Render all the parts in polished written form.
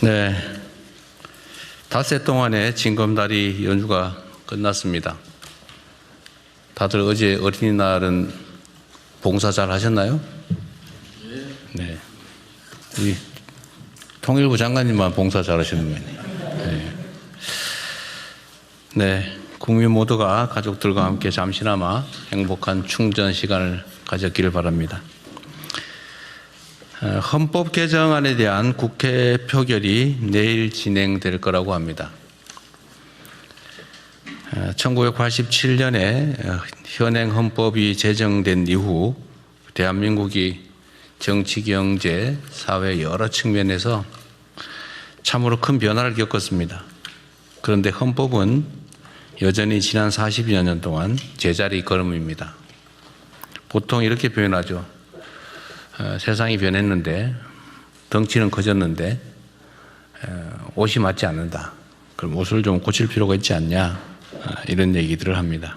네, 닷새 동안의 징검다리 연주가 끝났습니다. 다들 어제 어린이날은 봉사 잘 하셨나요? 네. 우리 통일부 장관님만 봉사 잘 하시는 거예요. 네. 네, 국민 모두가 가족들과 함께 잠시나마 행복한 충전 시간을 가졌기를 바랍니다. 헌법 개정안에 대한 국회 표결이 내일 진행될 거라고 합니다. 1987년에 현행 헌법이 제정된 이후 대한민국이 정치, 경제, 사회 여러 측면에서 참으로 큰 변화를 겪었습니다. 그런데 헌법은 여전히 지난 40여 년 동안 제자리 걸음입니다. 보통 이렇게 표현하죠. 세상이 변했는데 덩치는 커졌는데 옷이 맞지 않는다. 그럼 옷을 좀 고칠 필요가 있지 않냐, 이런 얘기들을 합니다.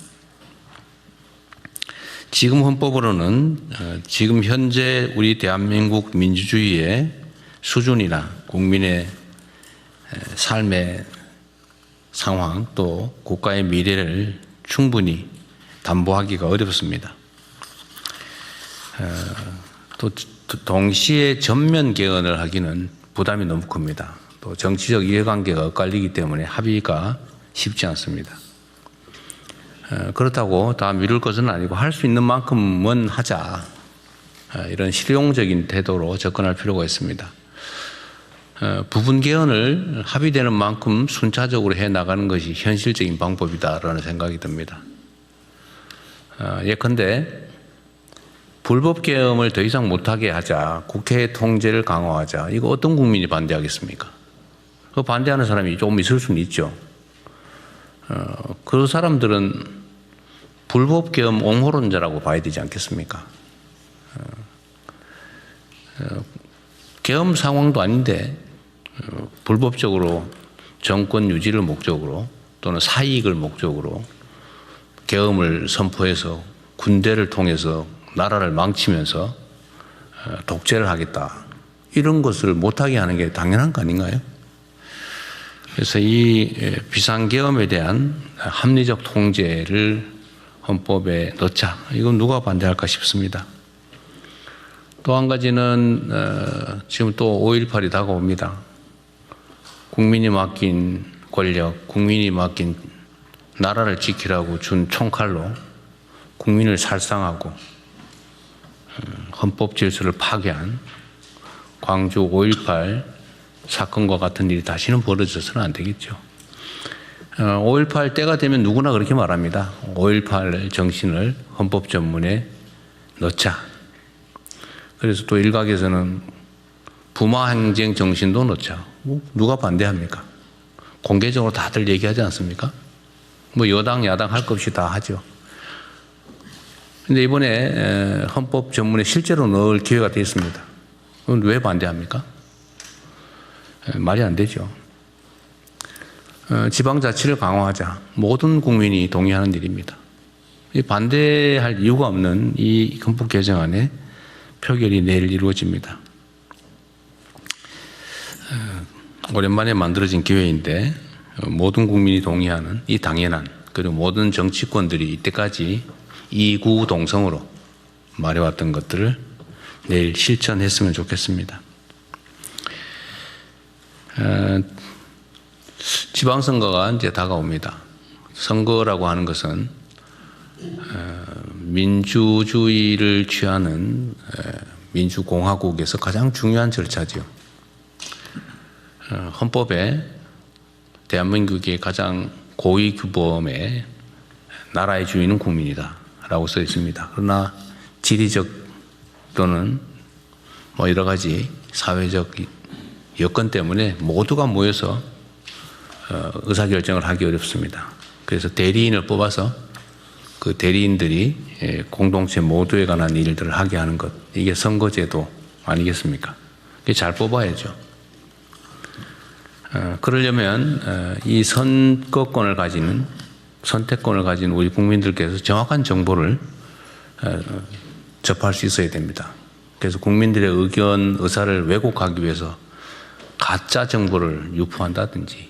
지금 헌법으로는 지금 현재 우리 대한민국 민주주의의 수준이나 국민의 삶의 상황 또 국가의 미래를 충분히 담보하기가 어렵습니다. 또 동시에 전면 개헌을 하기는 부담이 너무 큽니다. 또 정치적 이해관계가 엇갈리기 때문에 합의가 쉽지 않습니다. 그렇다고 다 미룰 것은 아니고 할 수 있는 만큼은 하자, 이런 실용적인 태도로 접근할 필요가 있습니다. 부분 개헌을 합의되는 만큼 순차적으로 해나가는 것이 현실적인 방법이다라는 생각이 듭니다. 예컨대 불법 계엄을 더 이상 못하게 하자, 국회 통제를 강화하자, 이거 어떤 국민이 반대하겠습니까? 그 반대하는 사람이 조금 있을 수는 있죠. 그 사람들은 불법 계엄 옹호론자라고 봐야 되지 않겠습니까? 계엄 상황도 아닌데 불법적으로 정권 유지를 목적으로 또는 사익을 목적으로 계엄을 선포해서 군대를 통해서 나라를 망치면서 독재를 하겠다, 이런 것을 못하게 하는 게 당연한 거 아닌가요? 그래서 이 비상계엄에 대한 합리적 통제를 헌법에 넣자, 이건 누가 반대할까 싶습니다. 또 한 가지는 지금 또 5.18이 다가옵니다. 국민이 맡긴 권력, 국민이 맡긴 나라를 지키라고 준 총칼로 국민을 살상하고 헌법 질서를 파괴한 광주 5.18 사건과 같은 일이 다시는 벌어져서는 안 되겠죠. 5.18 때가 되면 누구나 그렇게 말합니다. 5.18 정신을 헌법 전문에 넣자. 그래서 또 일각에서는 부마행정 정신도 넣자. 누가 반대합니까? 공개적으로 다들 얘기하지 않습니까? 뭐 여당 야당 할 것 없이 다 하죠. 근데 이번에 헌법 전문에 실제로 넣을 기회가 되었습니다. 그럼 왜 반대합니까? 말이 안 되죠. 지방자치를 강화하자, 모든 국민이 동의하는 일입니다. 반대할 이유가 없는 이 헌법 개정안에 표결이 내일 이루어집니다. 오랜만에 만들어진 기회인데 모든 국민이 동의하는 이 당연한, 그리고 모든 정치권들이 이때까지 이구동성으로 말해왔던 것들을 내일 실천했으면 좋겠습니다. 지방선거가 이제 다가옵니다. 선거라고 하는 것은 민주주의를 취하는 민주공화국에서 가장 중요한 절차죠. 헌법에 대한민국의 가장 고위 규범의 나라의 주인은 국민이다 라고 써 있습니다. 그러나 지리적 또는 뭐 여러 가지 사회적 여건 때문에 모두가 모여서 의사결정을 하기 어렵습니다. 그래서 대리인을 뽑아서 그 대리인들이 공동체 모두에 관한 일들을 하게 하는 것, 이게 선거제도 아니겠습니까? 잘 뽑아야죠. 그러려면 이 선거권을 가지는, 선택권을 가진 우리 국민들께서 정확한 정보를 접할 수 있어야 됩니다. 그래서 국민들의 의견, 의사를 왜곡하기 위해서 가짜 정보를 유포한다든지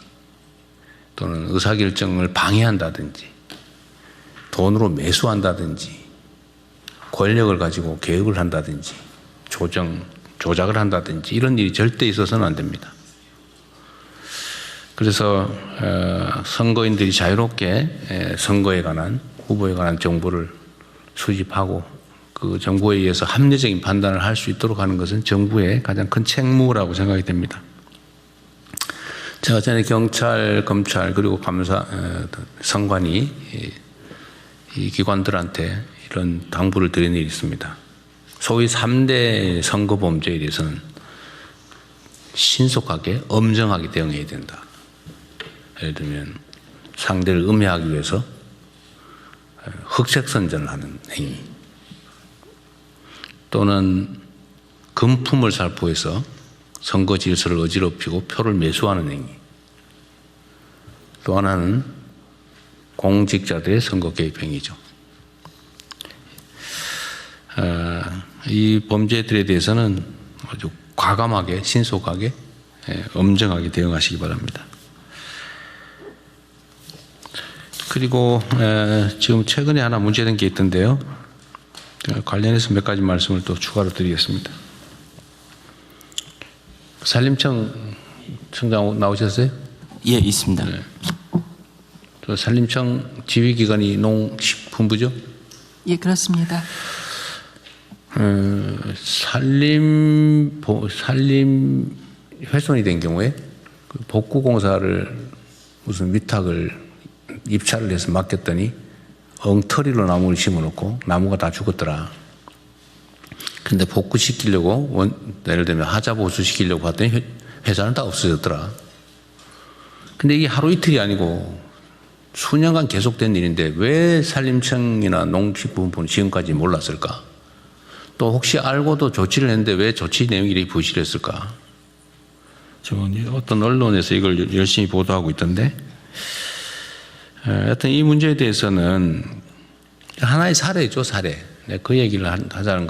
또는 의사결정을 방해한다든지 돈으로 매수한다든지 권력을 가지고 개혁을 한다든지 조작을 한다든지 이런 일이 절대 있어서는 안 됩니다. 그래서 선거인들이 자유롭게 선거에 관한 후보에 관한 정보를 수집하고 그 정보에 의해서 합리적인 판단을 할 수 있도록 하는 것은 정부의 가장 큰 책무라고 생각이 됩니다. 제가 전에 경찰, 검찰 그리고 감사, 선관위 이 기관들한테 이런 당부를 드리는 일이 있습니다. 소위 3대 선거 범죄에 대해서는 신속하게 엄정하게 대응해야 된다. 예를 들면 상대를 음해하기 위해서 흑색선전을 하는 행위 또는 금품을 살포해서 선거 질서를 어지럽히고 표를 매수하는 행위 또 하나는 공직자들의 선거 개입 행위죠. 이 범죄들에 대해서는 아주 과감하게 신속하게 엄정하게 대응하시기 바랍니다. 그리고 지금 최근에 하나 문제된 게 있던데요. 관련해서 몇 가지 말씀을 또 추가로 드리겠습니다. 산림청 청장 나오셨어요? 예, 있습니다. 네. 저 산림청 지휘기관이 농식품부죠? 예, 그렇습니다. 산림 훼손이 된 경우에 그 복구공사를 무슨 위탁을 입찰을 해서 맡겼더니 엉터리로 나무를 심어놓고 나무가 다 죽었더라. 근데 복구시키려고 예를 들면 하자 보수시키려고 했더니 회사는 다 없어졌더라. 근데 이게 하루 이틀이 아니고 수년간 계속된 일인데 왜 산림청이나 농식품부는 지금까지 몰랐을까? 또 혹시 알고도 조치를 했는데 왜 조치 내용이 이렇게 부실했을까? 지금 어떤 언론에서 이걸 열심히 보도하고 있던데 하여튼 이 문제에 대해서는 하나의 사례죠, 사례. 그 얘기를 하자는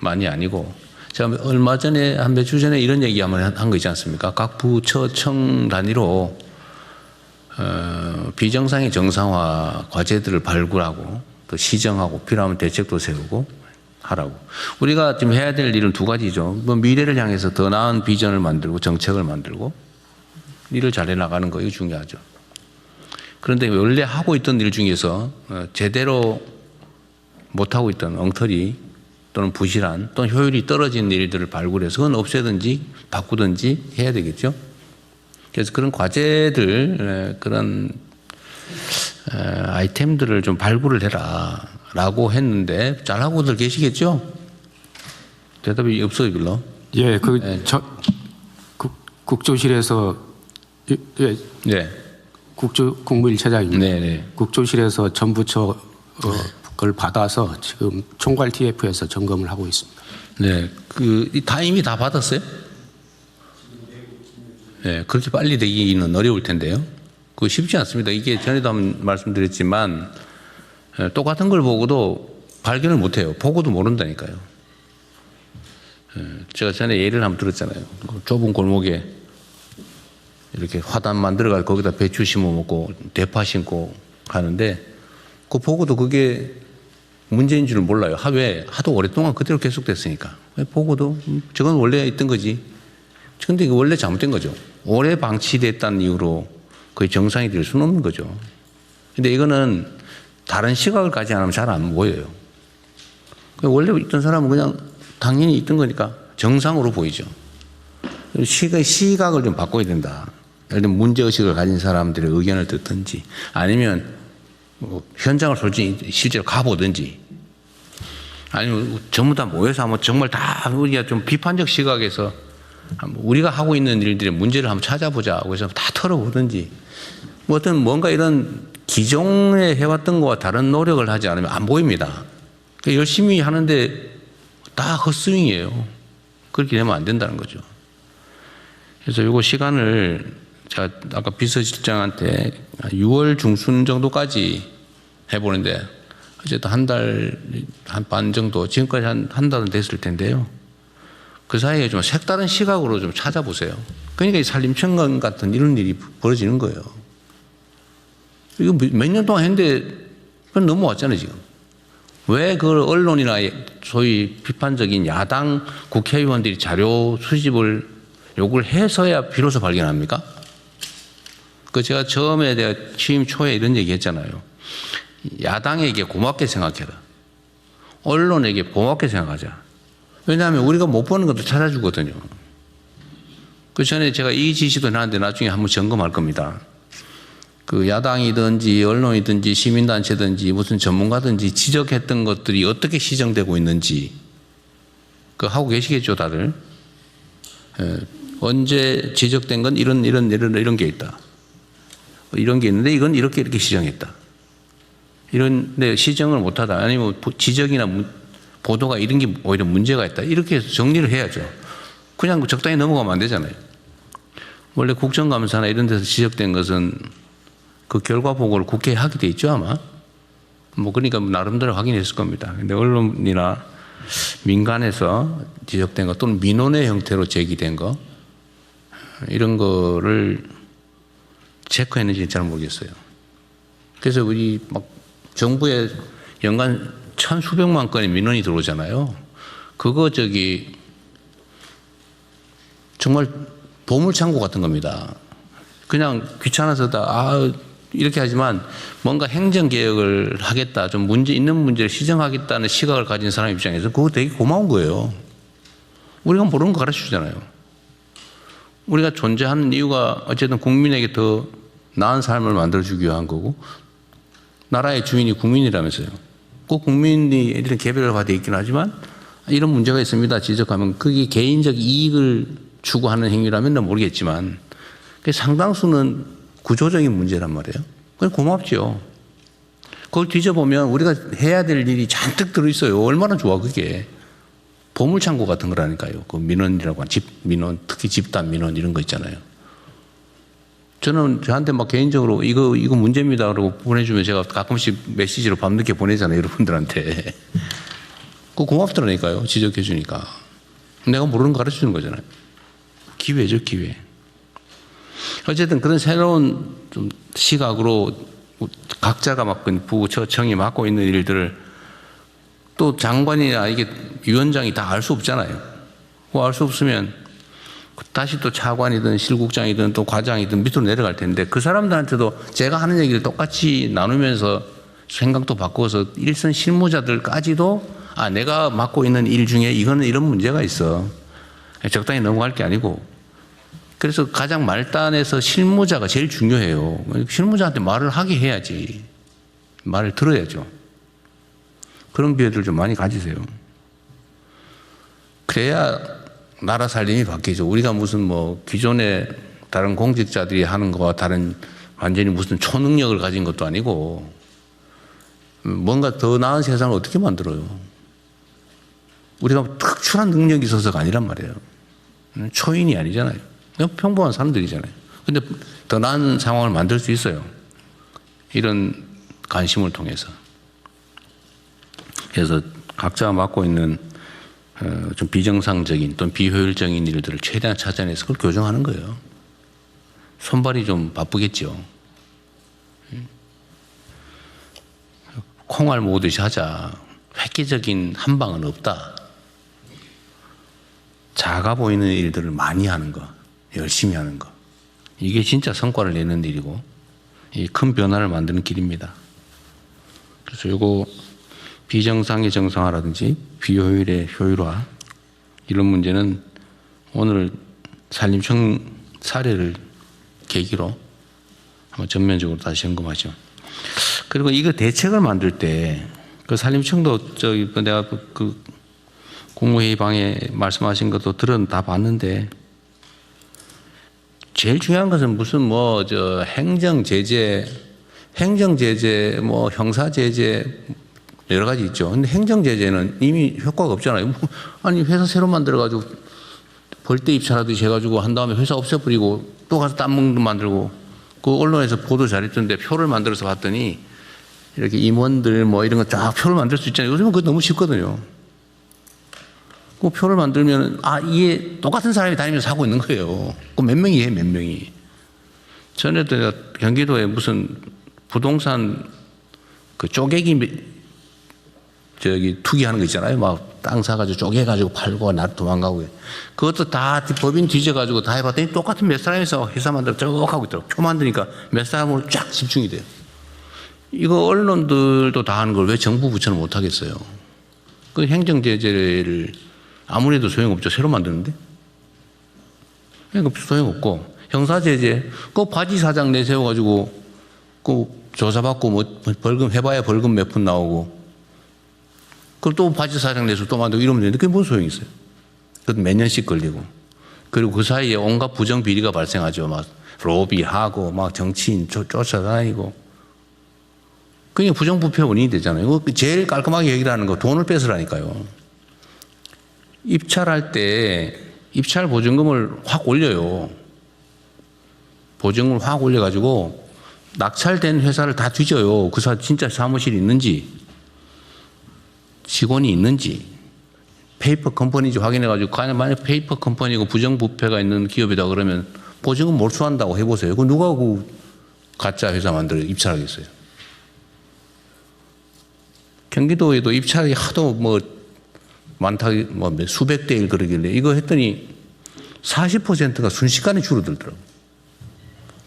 것만이 아니고 제가 얼마 전에 한 몇 주 전에 이런 얘기 한번 한 거 있지 않습니까? 각 부처청 단위로 비정상의 정상화 과제들을 발굴하고 또 시정하고 필요하면 대책도 세우고 하라고. 우리가 지금 해야 될 일은 두 가지죠. 뭐 미래를 향해서 더 나은 비전을 만들고 정책을 만들고 일을 잘해 나가는 거 이거 중요하죠. 그런데 원래 하고 있던 일 중에서 제대로 못하고 있던 엉터리 또는 부실한 또는 효율이 떨어진 일들을 발굴해서 그건 없애든지 바꾸든지 해야 되겠죠. 그래서 그런 과제들 그런 아이템들을 좀 발굴을 해라 라고 했는데 잘하고들 계시겠죠? 대답이 없어요 별로. 예, 국조실에서 예, 네. 국무일차장입니다. 네. 국조실에서 전부처 그걸 받아서 지금 총괄 TF에서 점검을 하고 있습니다. 네, 다 이미 다 받았어요? 네, 그렇게 빨리 되기는 어려울 텐데요. 그거 쉽지 않습니다. 이게 전에도 한번 말씀드렸지만 똑같은 걸 보고도 발견을 못해요. 보고도 모른다니까요. 제가 전에 예를 한번 들었잖아요. 좁은 골목에 이렇게 화단 만들어가지고 거기다 배추 심어 먹고 대파 심고 가는데 그 보고도 그게 문제인 줄을 몰라요. 하도 오랫동안 그대로 계속됐으니까. 보고도 저건 원래 있던 거지. 그런데 이게 원래 잘못된 거죠. 오래 방치됐다는 이유로 거의 정상이 될 수는 없는 거죠. 근데 이거는 다른 시각을 가지 않으면 잘 안 보여요. 원래 있던 사람은 그냥 당연히 있던 거니까 정상으로 보이죠. 시각을 좀 바꿔야 된다. 예를 들면 문제의식을 가진 사람들의 의견을 듣든지 아니면 현장을 솔직히 실제로 가보든지 아니면 전부 다 모여서 한번 정말 다 우리가 좀 비판적 시각에서 우리가 하고 있는 일들의 문제를 한번 찾아보자고 해서 다 털어보든지 뭐 어떤 뭔가 이런 기존에 해왔던 것과 다른 노력을 하지 않으면 안 보입니다. 열심히 하는데 다 헛스윙이에요. 그렇게 되면 안 된다는 거죠. 그래서 요거 시간을 제가 아까 비서실장한테 6월 중순 정도까지 해보는데 어쨌든 한 달, 한 반 정도, 지금까지 한 달은 됐을 텐데요. 그 사이에 좀 색다른 시각으로 좀 찾아보세요. 그러니까 이 산림청관 같은 이런 일이 벌어지는 거예요. 이거 몇 년 동안 했는데 그건 넘어왔잖아요, 지금. 왜 그걸 언론이나 소위 비판적인 야당 국회의원들이 자료 수집을 요구를 해서야 비로소 발견합니까? 그 제가 처음에 내가 취임 초에 이런 얘기 했잖아요. 야당에게 고맙게 생각해라. 언론에게 고맙게 생각하자. 왜냐하면 우리가 못 보는 것도 찾아주거든요. 그 전에 제가 이 지시도 나는데 나중에 한번 점검할 겁니다. 그 야당이든지 언론이든지 시민단체든지 무슨 전문가든지 지적했던 것들이 어떻게 시정되고 있는지 그 하고 계시겠죠, 다들. 언제 지적된 건 이런 게 있다. 이런 게 있는데 이건 이렇게 시정했다. 이런데 시정을 못하다. 아니면 지적이나 보도가 이런 게 오히려 문제가 있다. 이렇게 해서 정리를 해야죠. 그냥 적당히 넘어가면 안 되잖아요. 원래 국정감사나 이런 데서 지적된 것은 그 결과 보고를 국회에 하게 돼 있죠, 아마. 뭐 그러니까 나름대로 확인했을 겁니다. 근데 언론이나 민간에서 지적된 것 또는 민원의 형태로 제기된 거 이런 거를 체크했는지 잘 모르겠어요. 그래서 우리 막 정부에 연간 천수백만 건의 민원이 들어오잖아요. 그거 정말 보물창고 같은 겁니다. 그냥 귀찮아서 이렇게 하지만 뭔가 행정개혁을 하겠다, 좀 문제 있는 문제를 시정하겠다는 시각을 가진 사람 입장에서 그거 되게 고마운 거예요. 우리가 모르는 거 가르쳐 주잖아요. 우리가 존재하는 이유가 어쨌든 국민에게 더 나은 삶을 만들어주기 위한 거고 나라의 주인이 국민이라면서요. 꼭 국민이 이런 개별을 받아 있긴 하지만 이런 문제가 있습니다 지적하면 그게 개인적 이익을 추구하는 행위라면 모르겠지만 상당수는 구조적인 문제란 말이에요. 그건 고맙죠. 그걸 뒤져보면 우리가 해야 될 일이 잔뜩 들어있어요. 얼마나 좋아 그게. 보물창고 같은 거라니까요. 그 민원이라고 민원, 특히 집단 민원 이런 거 있잖아요. 저는 저한테 막 개인적으로 이거 문제입니다 그러고 보내주면 제가 가끔씩 메시지로 밤늦게 보내잖아요. 여러분들한테. 그거 고맙더라니까요. 지적해 주니까. 내가 모르는 거 가르쳐 주는 거잖아요. 기회죠, 기회. 어쨌든 그런 새로운 좀 시각으로 각자가 맡은 부처청이 맡고 있는 일들을 또 장관이나 이게 위원장이 다 알 수 없잖아요. 그거 알 수 없으면 다시 또 차관이든 실국장이든 또 과장이든 밑으로 내려갈 텐데 그 사람들한테도 제가 하는 얘기를 똑같이 나누면서 생각도 바꿔서 일선 실무자들까지도 내가 맡고 있는 일 중에 이거는 이런 문제가 있어. 적당히 넘어갈 게 아니고. 그래서 가장 말단에서 실무자가 제일 중요해요. 실무자한테 말을 하게 해야지. 말을 들어야죠. 그런 기회들 좀 많이 가지세요. 그래야 나라 살림이 바뀌죠. 우리가 무슨 기존의 다른 공직자들이 하는 거와 다른 완전히 무슨 초능력을 가진 것도 아니고 뭔가 더 나은 세상을 어떻게 만들어요. 우리가 특출한 능력이 있어서가 아니란 말이에요. 초인이 아니잖아요. 그냥 평범한 사람들이잖아요. 근데 더 나은 상황을 만들 수 있어요. 이런 관심을 통해서. 그래서 각자가 맡고 있는 좀 비정상적인 또는 비효율적인 일들을 최대한 찾아내서 그걸 교정하는 거예요. 손발이 좀 바쁘겠죠. 콩알 모으듯이 하자. 획기적인 한 방은 없다. 작아 보이는 일들을 많이 하는 거, 열심히 하는 거. 이게 진짜 성과를 내는 일이고 이 큰 변화를 만드는 길입니다. 그래서 이거 비정상의 정상화라든지 비효율의 효율화 이런 문제는 오늘 산림청 사례를 계기로 한번 전면적으로 다시 점검하죠. 그리고 이거 대책을 만들 때 그 산림청도 내가 그 국무회의 방에 말씀하신 것도 다 봤는데 제일 중요한 것은 무슨 행정제재, 형사제재 여러 가지 있죠. 근데 행정제재는 이미 효과가 없잖아요. 아니 회사 새로 만들어가지고 벌떼 입찰하듯이 해가지고 한 다음에 회사 없애버리고 또 가서 딴 muntu 만들고 그 언론에서 보도 잘했던데 표를 만들어서 봤더니 이렇게 임원들 이런 거 쫙 표를 만들 수 있잖아요. 요즘은 그거 너무 쉽거든요. 그 표를 만들면 이게 똑같은 사람이 다니면서 하고 있는 거예요. 그 몇 명이 해, 몇 명이. 전에도 내가 경기도에 무슨 부동산 그 쪼개기 투기하는 거 있잖아요. 막 땅 사가지고 쪼개가지고 팔고 나 도망가고. 그것도 다 법인 뒤져가지고 다 해봤더니 똑같은 몇 사람에서 회사 만들어 쭉 하고 있더라고. 표 만드니까 몇 사람으로 쫙 집중이 돼요. 이거 언론들도 다 하는 걸 왜 정부 부처는 못 하겠어요? 그 행정제재를 아무래도 소용없죠. 새로 만드는데. 그러니까 소용없고. 형사제재, 그 바지 사장 내세워가지고 그 조사받고 뭐 벌금 해봐야 벌금 몇 푼 나오고. 그럼 또 바지 사장 내서 또 만들고 이러면 되는데 그게 뭔 소용이 있어요? 그것도 몇 년씩 걸리고. 그리고 그 사이에 온갖 부정 비리가 발생하죠. 막 로비하고 막 정치인 쫓아다니고. 그게 부정부패 원인이 되잖아요. 그거 제일 깔끔하게 해결하는 거 돈을 뺏으라니까요. 입찰할 때 입찰 보증금을 확 올려요. 보증금을 확 올려가지고 낙찰된 회사를 다 뒤져요. 그 진짜 사무실이 있는지 직원이 있는지 페이퍼 컴퍼니인지 확인해가지고 만약 페이퍼 컴퍼니고 부정부패가 있는 기업이다 그러면 보증금 몰수한다고 해보세요. 그 누가 그 가짜 회사 만들어 입찰하겠어요? 경기도에도 입찰이 하도 뭐 많다, 뭐 수백 대 1 그러길래 이거 했더니 40%가 순식간에 줄어들더라고.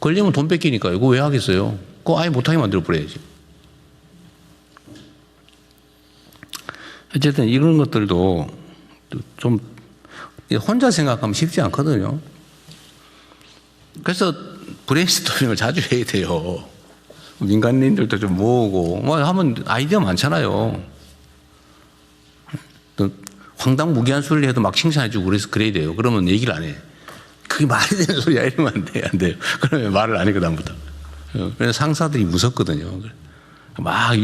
걸리면 돈 뺏기니까요. 그거 왜 하겠어요? 그거 아예 못하게 만들어 버려야지. 어쨌든 이런 것들도 좀 혼자 생각하면 쉽지 않거든요. 그래서 브레인스토밍을 자주 해야 돼요. 민간인들도 좀 모으고 뭐 하면 아이디어 많잖아요. 또 황당무계한 소리를 해도 막 칭찬해주고 그래야 돼요. 그러면 얘기를 안 해. 그게 말이 되는 소리야 이러면 안 돼요. 그러면 말을 안 해 그다음부터. 그래서 상사들이 무섭거든요. 막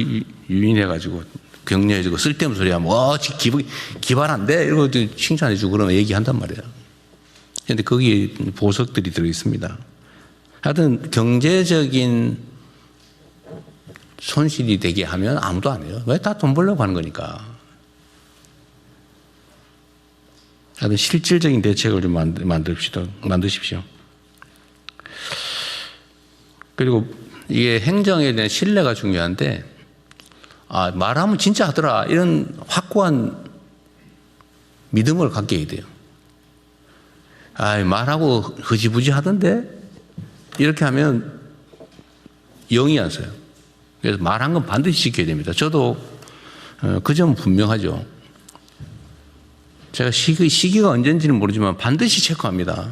유인해가지고 격려해주고 쓸데없는 소리 하면 기발한데 이러고 칭찬해주고 그러면 얘기한단 말이에요. 그런데 거기에 보석들이 들어있습니다. 하여튼 경제적인 손실이 되게 하면 아무도 안 해요. 왜 다 돈 벌려고 하는 거니까. 하여튼 실질적인 대책을 좀 만드십시오. 그리고 이게 행정에 대한 신뢰가 중요한데 말하면 진짜 하더라 이런 확고한 믿음을 갖게 해야 돼요. 말하고 흐지부지 하던데 이렇게 하면 영이 안 써요. 그래서 말한 건 반드시 지켜야 됩니다. 저도 그 점은 분명하죠. 제가 시기가 언제인지는 모르지만 반드시 체크합니다.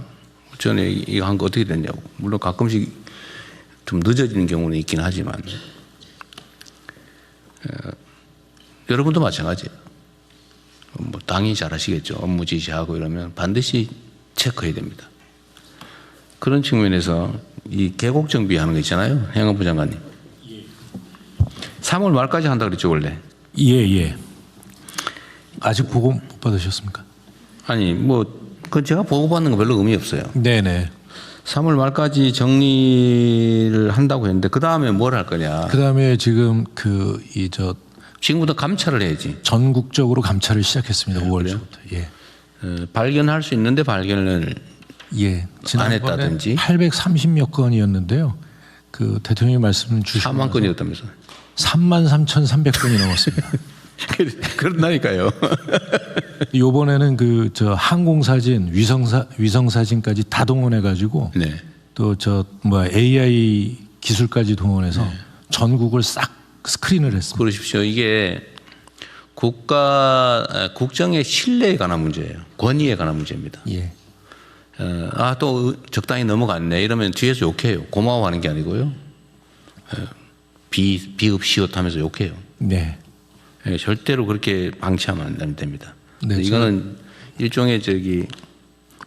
저는 이거 한 거 어떻게 됐냐고. 물론 가끔씩 좀 늦어지는 경우는 있긴 하지만 여러분도 마찬가지예요. 뭐 당연히 잘 아시겠죠. 업무 지시하고 이러면 반드시 체크해야 됩니다. 그런 측면에서 이 계곡 정비하는 거 있잖아요. 행안부 장관님. 3월 말까지 한다 그랬죠 원래. 예. 아직 보고 못 받으셨습니까? 아니 그 제가 보고받는 거 별로 의미 없어요. 네네. 3월 말까지 정리를 한다고 했는데 그 다음에 뭘 할 거냐. 그 다음에 지금 지금부터 감찰을 해야지. 전국적으로 감찰을 시작했습니다. 5월 초부터. 예. 발견할 수 있는데 발견을 안 했다든지. 830여 건이었는데요. 그 대통령이 말씀 주신 4만 건이었다면서. 33,300건이 넘었습니다. 그런다니까요. 이번에는 항공사진, 위성사진까지 다 동원해가지고 네. 또 AI 기술까지 동원해서 전국을 싹 스크린을 했습니다. 그러십시오. 이게 국정의 신뢰에 관한 문제예요. 권위에 관한 문제입니다. 예. 또 적당히 넘어갔네 이러면 뒤에서 욕해요. 고마워하는 게 아니고요. 비읍시옷하면서 욕해요. 네. 절대로 그렇게 방치하면 안 됩니다. 네, 이거는 일종의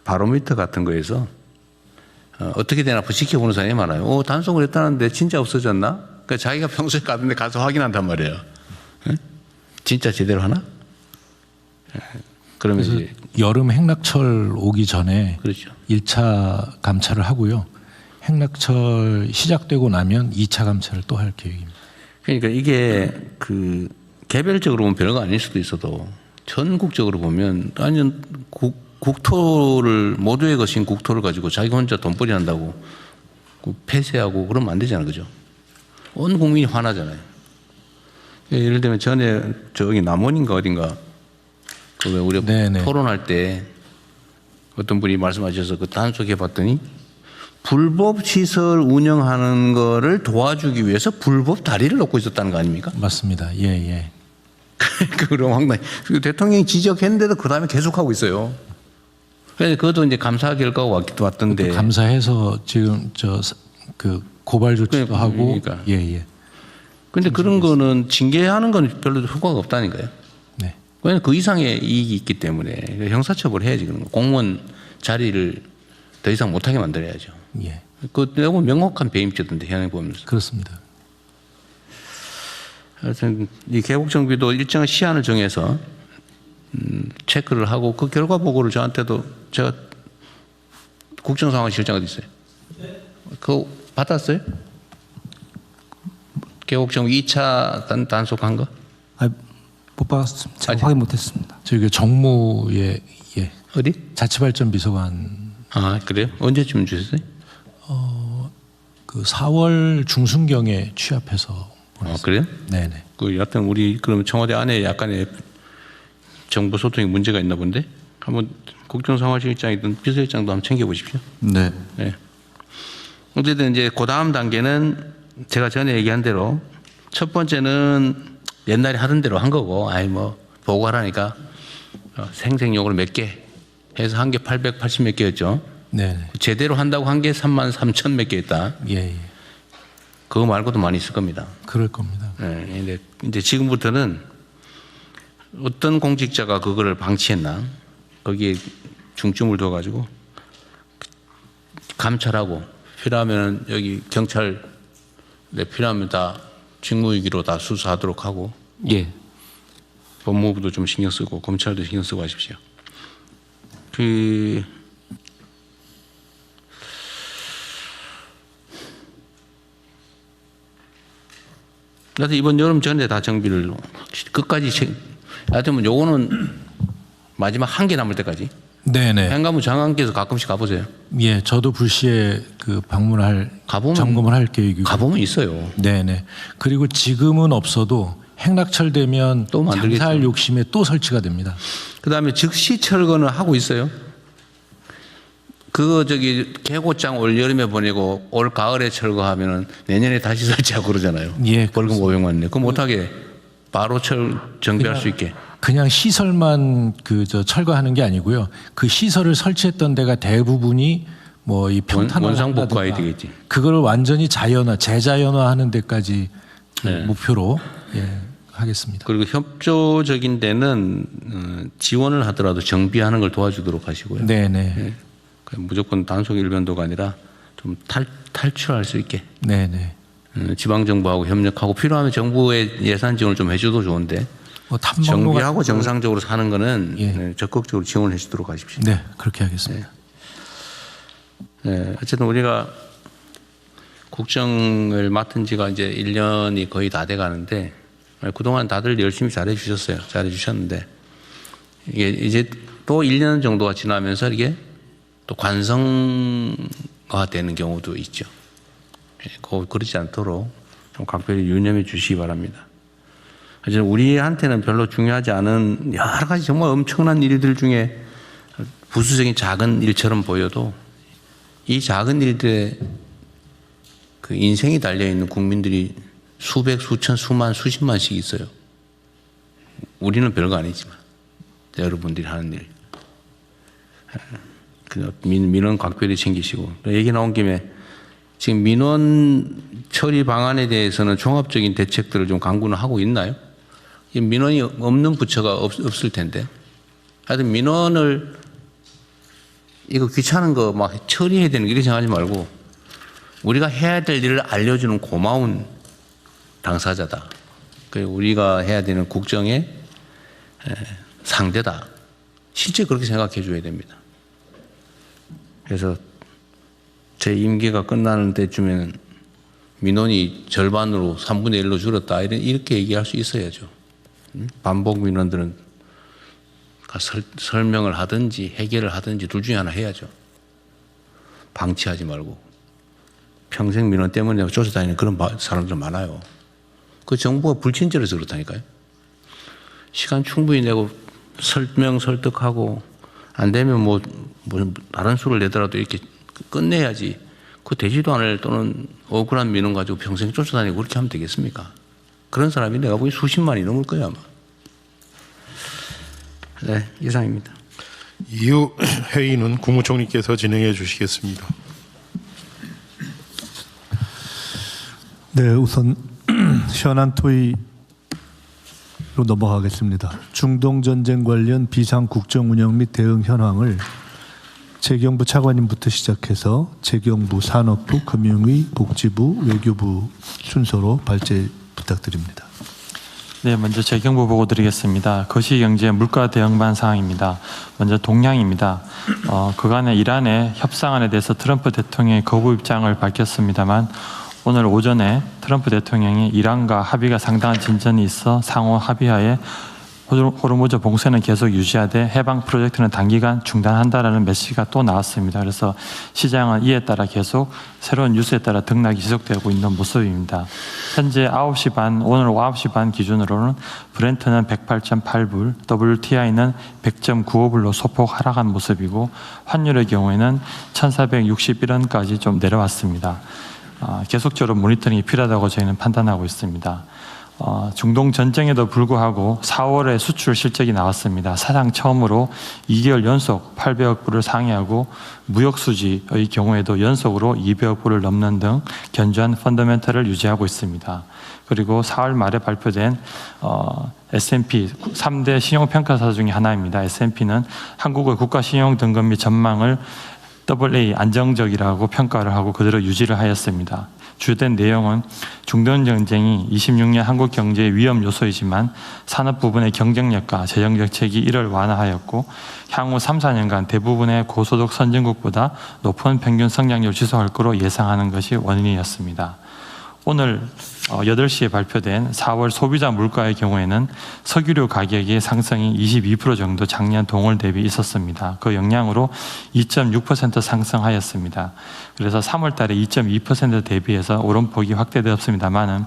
바로미터 같은 거에서 어떻게 되나 지켜보는 사람이 많아요. 단속을 했다는데 진짜 없어졌나? 그러니까 자기가 평소에 가던데 가서 확인한단 말이에요. 진짜 제대로 하나? 그러면서 여름 행락철 오기 전에 그렇죠. 1차 감찰을 하고요. 행락철 시작되고 나면 2차 감찰을 또 할 계획입니다. 그러니까 이게 개별적으로 보면 별거 아닐 수도 있어도 전국적으로 보면 아니 국토를 모두의 것인 국토를 가지고 자기 혼자 돈벌이 한다고 폐쇄하고 그러면 안 되잖아요, 그죠? 온 국민이 화나잖아요. 예를 들면 전에 저기 남원인가 어딘가 그 우리 네네. 토론할 때 어떤 분이 말씀하셔서 그 단속해 봤더니 불법 시설 운영하는 거를 도와주기 위해서 불법 다리를 놓고 있었다는 거 아닙니까? 맞습니다. 예, 예. 그럼 황당해. 대통령이 지적했는데도 그 다음에 계속하고 있어요. 그래서 그것도 이제 감사 결과가 왔던데. 감사해서 지금 그 고발 조치도 하고. 그러니까. 예, 예. 근데 그런 거는 징계하는 건 별로 효과가 없다니까요. 네. 왜냐하면 그 이상의 이익이 있기 때문에 형사처벌 해야지 그런 거. 공무원 자리를 더 이상 못하게 만들어야죠. 예. 그 내고 명확한 배임죄던데 현행 보면서. 그렇습니다. 하여튼 이 개국 정비도 일정한 시한을 정해서 체크를 하고 그 결과 보고를 저한테도 제가 국정상황실장 어디 있어요? 그거 받았어요? 개국 정비 2차 단속한 거? 못 받았습니다. 제가 아직? 확인 못했습니다. 저희 그 정무의 예. 어디? 자치발전 비서관 아 그래요? 언제쯤 주셨어요? 그 4월 중순경에 취합해서 아 그래요? 네네. 그 여하튼 우리 그러면 청와대 안에 약간의 정보 소통에 문제가 있나 본데 한번 국정상황실장이든 비서실장도 한번 챙겨보십시오. 네. 네. 어쨌든 이제 그 다음 단계는 제가 전에 얘기한 대로 첫 번째는 옛날에 하던 대로 한 거고, 아이 뭐 보고하라니까 생색용으로 몇 개 해서 한 개 880 몇 개였죠. 네네. 제대로 한다고 한 게 33,000 몇 개였다. 예, 예. 그거 말고도 많이 있을 겁니다. 그럴 겁니다. 네, 근데 이제 지금부터는 어떤 공직자가 그거를 방치했나 거기에 중점을 둬가지고 감찰하고 필요하면 여기 경찰 필요하면 다 직무유기로 다 수사하도록 하고 예. 법무부도 좀 신경 쓰고 검찰도 신경 쓰고 하십시오. 나도 이번 여름 전에 다 정비를 끝까지 하여튼 요거는 마지막 한 개 남을 때까지 네네. 행가부 장관께서 가끔씩 가보세요. 예, 저도 불시에 그 방문할 가보면- 점검을 할 계획이고. 가보면 있어요. 네네. 그리고 지금은 없어도 행락철 되면 또 만들겠죠. 장사할 욕심에 또 설치가 됩니다. 그다음에 즉시 철거는 하고 있어요. 그거 저기 개고장 올 여름에 보내고 올 가을에 철거하면은 내년에 다시 설치하고 그러잖아요. 예, 벌금 500만 내. 그럼 못하게 바로 정비할 수 있게. 그냥 시설만 철거하는 게 아니고요. 그 시설을 설치했던 데가 대부분이 뭐 이 평탄화 원상복구해야 되겠지. 그걸 완전히 재자연화하는 데까지 그 네. 목표로 하겠습니다. 그리고 협조적인 데는 지원을 하더라도 정비하는 걸 도와주도록 하시고요. 네네. 무조건 단속 일변도가 아니라 좀 탈출할 수 있게 네네. 지방 정부하고 협력하고 필요하면 정부의 예산 지원을 좀 해줘도 좋은데 뭐 탐방로 정비하고 같은 정상적으로 사는 거는 예. 적극적으로 지원해 주도록 하십시오. 네, 그렇게 하겠습니다. 네, 어쨌든 우리가 국정을 맡은 지가 이제 1년이 거의 다 돼 가는데 그동안 다들 열심히 잘해 주셨어요. 잘해 주셨는데 이게 이제 또 1년 정도가 지나면서 이게 또 관성화 되는 경우도 있죠. 그러지 않도록 좀 각별히 유념해 주시기 바랍니다. 하지만 우리한테는 별로 중요하지 않은 여러 가지 정말 엄청난 일들 중에 부수적인 작은 일처럼 보여도 이 작은 일들에 그 인생이 달려있는 국민들이 수백, 수천, 수만, 수십만씩 있어요. 우리는 별거 아니지만 여러분들이 하는 일. 민원 각별히 챙기시고 얘기 나온 김에 지금 민원 처리 방안에 대해서는 종합적인 대책들을 좀 강구는 하고 있나요? 민원이 없는 부처가 없을 텐데 하여튼 민원을 이거 귀찮은 거 막 처리해야 되는 거 이렇게 생각하지 말고 우리가 해야 될 일을 알려주는 고마운 당사자다. 우리가 해야 되는 국정의 상대다. 실제 그렇게 생각해 줘야 됩니다. 그래서 제 임기가 끝나는 때쯤에는 민원이 절반으로 3분의 1로 줄었다. 이렇게 얘기할 수 있어야죠. 반복 민원들은 설명을 하든지 해결을 하든지 둘 중에 하나 해야죠. 방치하지 말고. 평생 민원 때문에 쫓아다니는 그런 사람들 많아요. 그 정부가 불친절해서 그렇다니까요. 시간 충분히 내고 설명 설득하고 안 되면 뭐 다른 수를 내더라도 이렇게 끝내야지. 그 되지도 않을 또는 억울한 민원 가지고 평생 쫓아다니고 그렇게 하면 되겠습니까? 그런 사람이 내가 보기 수십만이 넘을 거예요 아마. 네, 이상입니다. 이후 회의는 국무총리께서 진행해 주시겠습니다. 네, 우선 현안 토의로 넘어가겠습니다. 중동 전쟁 관련 비상 국정 운영 및 대응 현황을 재경부 차관님부터 시작해서 재경부, 산업부, 금융위, 복지부, 외교부 순서로 발제 부탁드립니다. 네, 먼저 재경부 보고 드리겠습니다. 거시경제 물가 대응반 사항입니다. 먼저 동향입니다. 그간의 이란의 협상안에 대해서 트럼프 대통령이 거부 입장을 밝혔습니다만 오늘 오전에 트럼프 대통령이 이란과 합의가 상당한 진전이 있어 상호 합의하에 호르무즈 봉쇄는 계속 유지하되 해방 프로젝트는 단기간 중단한다라는 메시지가 또 나왔습니다. 그래서 시장은 이에 따라 계속 새로운 뉴스에 따라 등락이 지속되고 있는 모습입니다. 현재 9시 반, 오늘 9시 반 기준으로는 브렌트는 108.8불, WTI는 100.95불로 소폭 하락한 모습이고 환율의 경우에는 1461원까지 좀 내려왔습니다. 계속적으로 모니터링이 필요하다고 저희는 판단하고 있습니다. 중동 전쟁에도 불구하고 4월에 수출 실적이 나왔습니다. 사상 처음으로 2개월 연속 800억 불을 상회하고 무역 수지의 경우에도 연속으로 200억 불을 넘는 등 견조한 펀더멘털을 유지하고 있습니다. 그리고 4월 말에 발표된 S&P 3대 신용평가사 중에 하나입니다. S&P는 한국의 국가신용 등급 및 전망을 AA 안정적이라고 평가를 하고 그대로 유지를 하였습니다. 주된 내용은 중동 전쟁이 26년 한국 경제의 위험 요소이지만 산업 부분의 경쟁력과 재정 정책이 이를 완화하였고 향후 3, 4년간 대부분의 고소득 선진국보다 높은 평균 성장률을 지속할 것으로 예상하는 것이 원인이었습니다. 오늘 8시에 발표된 4월 소비자 물가의 경우에는 석유류 가격의 상승이 22% 정도 작년 동월 대비 있었습니다. 그 영향으로 2.6% 상승하였습니다. 그래서 3월 달에 2.2% 대비해서 오름폭이 확대되었습니다만은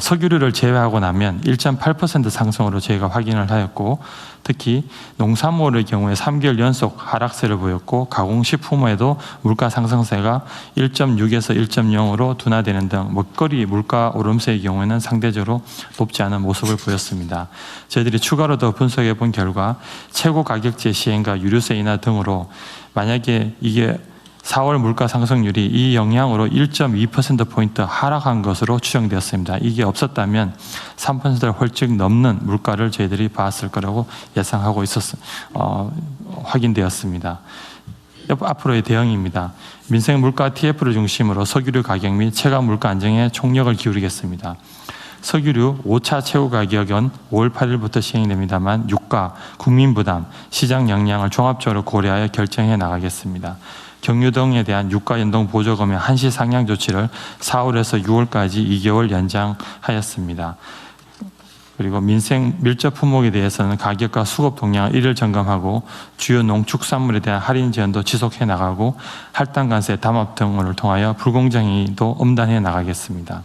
석유류를 제외하고 나면 1.8% 상승으로 저희가 확인을 하였고 특히 농산물의 경우에 3개월 연속 하락세를 보였고 가공식품에도 물가 상승세가 1.6에서 1.0으로 둔화되는 등 먹거리 물가 오름세의 경우에는 상대적으로 높지 않은 모습을 보였습니다. 저희들이 추가로 더 분석해 본 결과 최고 가격제 시행과 유류세 인하 등으로 만약에 이게 4월 물가 상승률이 이 영향으로 1.2%포인트 하락한 것으로 추정되었습니다. 이게 없었다면 3%를 훌쩍 넘는 물가를 저희들이 봤을 거라고 예상하고 확인되었습니다. 앞으로의 대응입니다. 민생 물가 TF를 중심으로 석유류 가격 및 체감 물가 안정에 총력을 기울이겠습니다. 석유류 5차 최고 가격은 5월 8일부터 시행이 됩니다만 유가, 국민 부담, 시장 영향을 종합적으로 고려하여 결정해 나가겠습니다. 경유 등에 대한 유가 연동 보조금의 한시 상향 조치를 4월에서 6월까지 2개월 연장하였습니다. 그리고 민생 밀접 품목에 대해서는 가격과 수급 동향을 일일 점검하고 주요 농축산물에 대한 할인 지원도 지속해 나가고 할당 관세 담합 등을 통하여 불공정행위도 엄단해 나가겠습니다.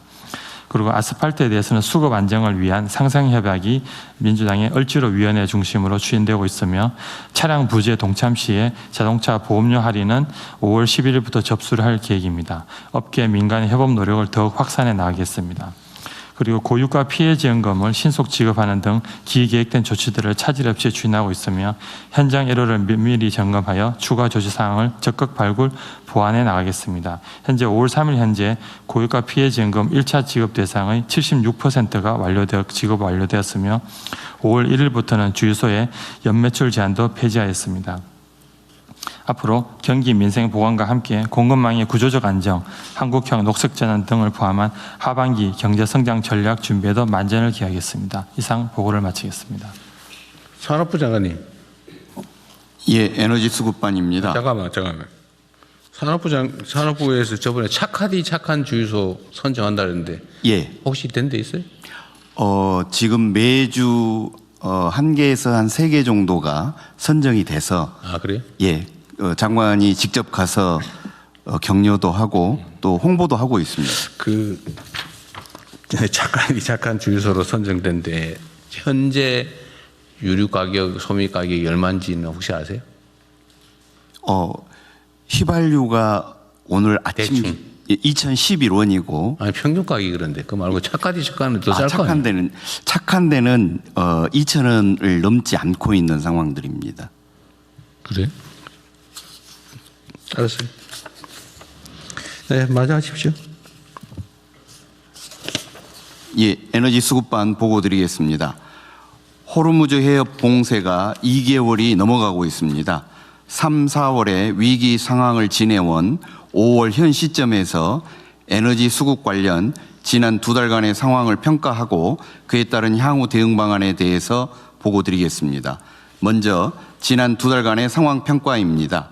그리고 아스팔트에 대해서는 수급 안정을 위한 상생협약이 민주당의 얼지로위원회 중심으로 추진되고 있으며 차량 부재 동참 시에 자동차 보험료 할인은 5월 11일부터 접수를 할 계획입니다. 업계 민간의 협업 노력을 더욱 확산해 나가겠습니다. 그리고 고유가 피해 지원금을 신속 지급하는 등 기계획된 조치들을 차질 없이 추진하고 있으며 현장 에러를 면밀히 점검하여 추가 조치 사항을 적극 발굴, 보완해 나가겠습니다. 현재 5월 3일 현재 고유가 피해 지원금 1차 지급 대상의 76%가 지급 완료되었으며 5월 1일부터는 주유소의 연매출 제한도 폐지하였습니다. 앞으로 경기 민생 보완과 함께 공급망의 구조적 안정, 한국형 녹색전환 등을 포함한 하반기 경제성장 전략 준비에도 만전을 기하겠습니다. 이상 보고를 마치겠습니다. 산업부 장관님. 예, 에너지 수급반입니다. 잠깐만. 산업부에서 저번에 착한 주유소 선정한다는데 예, 혹시 된 데 있어요? 지금 매주 한 개에서 한 3개 정도가 선정이 돼서 아, 그래요? 예, 장관이 직접 가서 격려도 하고 또 홍보도 하고 있습니다. 그 착한 주유소로 선정된데 현재 유류 가격, 소미 가격이 얼마인지는 혹시 아세요? 휘발유가 오늘 아침 대충. 2011원이고 아니 평균 가격이 그런데 그 말고 차까지 착가는 더 쌀 거 아니에요? 착한 데는 2,000원을 넘지 않고 있는 상황들입니다. 그래? 알았어요. 네, 마저 하십시오. 예, 에너지 수급반 보고 드리겠습니다. 호르무즈 해협 봉쇄가 2개월이 넘어가고 있습니다. 3, 4월에 위기 상황을 지내온 5월 현 시점에서 에너지 수급 관련 지난 2달간의 상황을 평가하고 그에 따른 향후 대응 방안에 대해서 보고 드리겠습니다. 먼저 지난 2달간의 상황 평가입니다.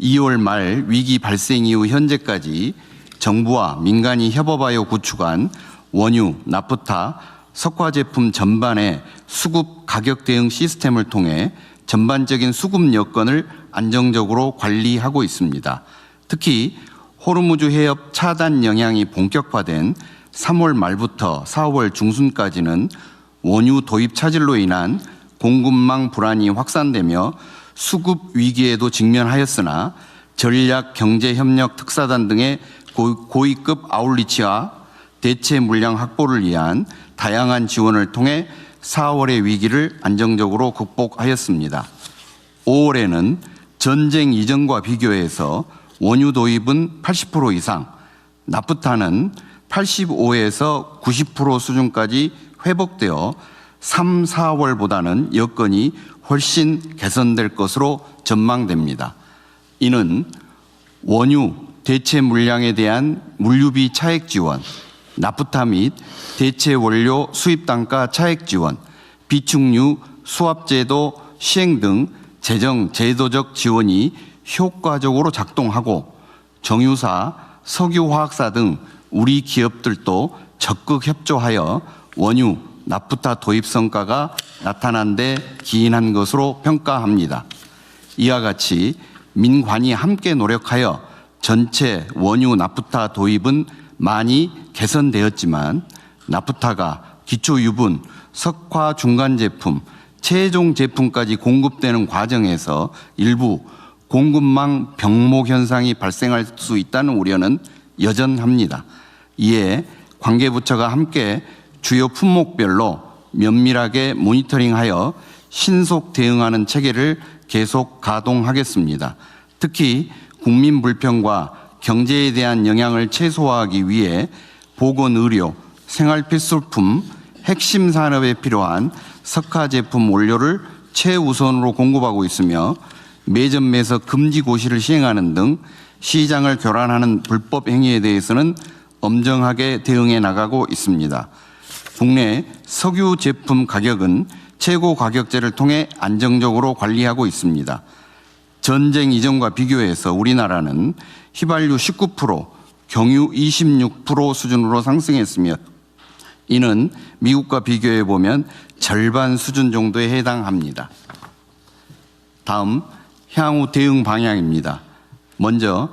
2월 말 위기 발생 이후 현재까지 정부와 민간이 협업하여 구축한 원유, 나프타, 석화 제품 전반의 수급 가격 대응 시스템을 통해 전반적인 수급 여건을 안정적으로 관리하고 있습니다. 특히 호르무즈 해협 차단 영향이 본격화된 3월 말부터 4월 중순까지는 원유 도입 차질로 인한 공급망 불안이 확산되며 수급 위기에도 직면하였으나 전략 경제협력 특사단 등의 고위급 아웃리치와 대체 물량 확보를 위한 다양한 지원을 통해 4월의 위기를 안정적으로 극복하였습니다. 5월에는 전쟁 이전과 비교해서 원유 도입은 80% 이상, 나프타는 85에서 90% 수준까지 회복되어 3, 4월보다는 여건이 훨씬 개선될 것으로 전망됩니다. 이는 원유 대체 물량에 대한 물류비 차액 지원, 나프타 및 대체 원료 수입 단가 차액 지원, 비축유 수합제도 시행 등 재정 제도적 지원이 효과적으로 작동하고 정유사, 석유화학사 등 우리 기업들도 적극 협조하여 원유, 나프타 도입 성과가 나타난 데 기인한 것으로 평가합니다. 이와 같이 민관이 함께 노력하여 전체 원유, 나프타 도입은 많이 개선되었지만 나프타가 기초 유분, 석화 중간 제품, 최종 제품까지 공급되는 과정에서 일부 공급망 병목 현상이 발생할 수 있다는 우려는 여전합니다. 이에 관계부처가 함께 주요 품목별로 면밀하게 모니터링하여 신속 대응하는 체계를 계속 가동하겠습니다. 특히 국민 불평과 경제에 대한 영향을 최소화하기 위해 보건의료, 생활필수품, 핵심 산업에 필요한 석화 제품 원료를 최우선으로 공급하고 있으며 매점 매석 금지 고시를 시행하는 등 시장을 교란하는 불법 행위에 대해서는 엄정하게 대응해 나가고 있습니다. 국내 석유 제품 가격은 최고 가격제를 통해 안정적으로 관리하고 있습니다. 전쟁 이전과 비교해서 우리나라는 휘발유 19%, 경유 26% 수준으로 상승했으며 이는 미국과 비교해 보면 절반 수준 정도에 해당합니다. 다음 향후 대응 방향입니다. 먼저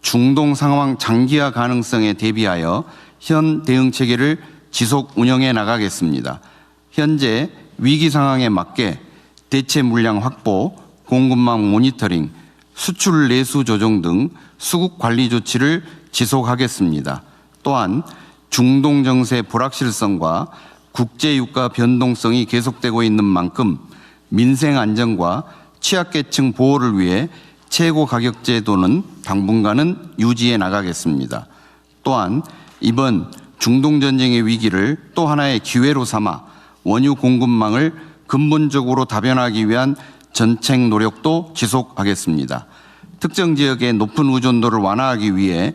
중동 상황 장기화 가능성에 대비하여 현 대응 체계를 지속 운영해 나가겠습니다. 현재 위기 상황에 맞게 대체 물량 확보, 공급망 모니터링, 수출 내수 조정 등 수급 관리 조치를 지속하겠습니다. 또한 중동 정세 불확실성과 국제 유가 변동성이 계속되고 있는 만큼 민생 안정과 취약계층 보호를 위해 최고 가격 제도는 당분간은 유지해 나가겠습니다. 또한 이번 중동 전쟁의 위기를 또 하나의 기회로 삼아 원유 공급망을 근본적으로 다변화하기 위한 전책 노력도 지속하겠습니다. 특정 지역의 높은 의존도를 완화하기 위해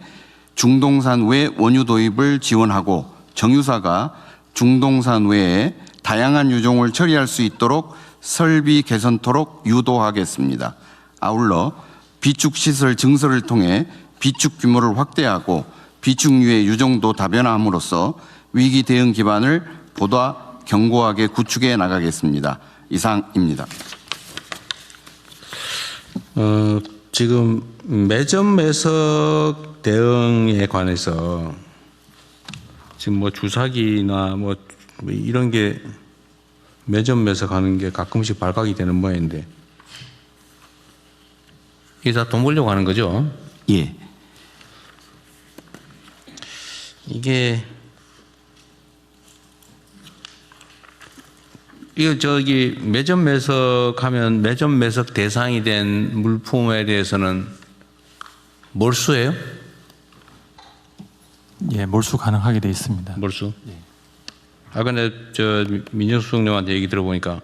중동산 외 원유 도입을 지원하고 정유사가 중동산 외에 다양한 유종을 처리할 수 있도록 설비 개선토록 유도하겠습니다. 아울러 비축시설 증설을 통해 비축 규모를 확대하고 비축유의 유종도 다변화함으로써 위기 대응 기반을 보다 견고하게 구축해 나가겠습니다. 이상입니다. 지금 매점 매석 대응에 관해서 지금 뭐 주사기나 뭐 이런 게 매점 매석하는 게 가끔씩 발각이 되는 모양인데 이게 다 돈 벌려고 하는 거죠? 예. 이게 이거 저기 매점 매석하면 매점 매석 대상이 된 물품에 대해서는 몰수예요? 예, 몰수 가능하게 돼 있습니다. 몰수? 아 근데 저 민정수 총장한테 얘기 들어보니까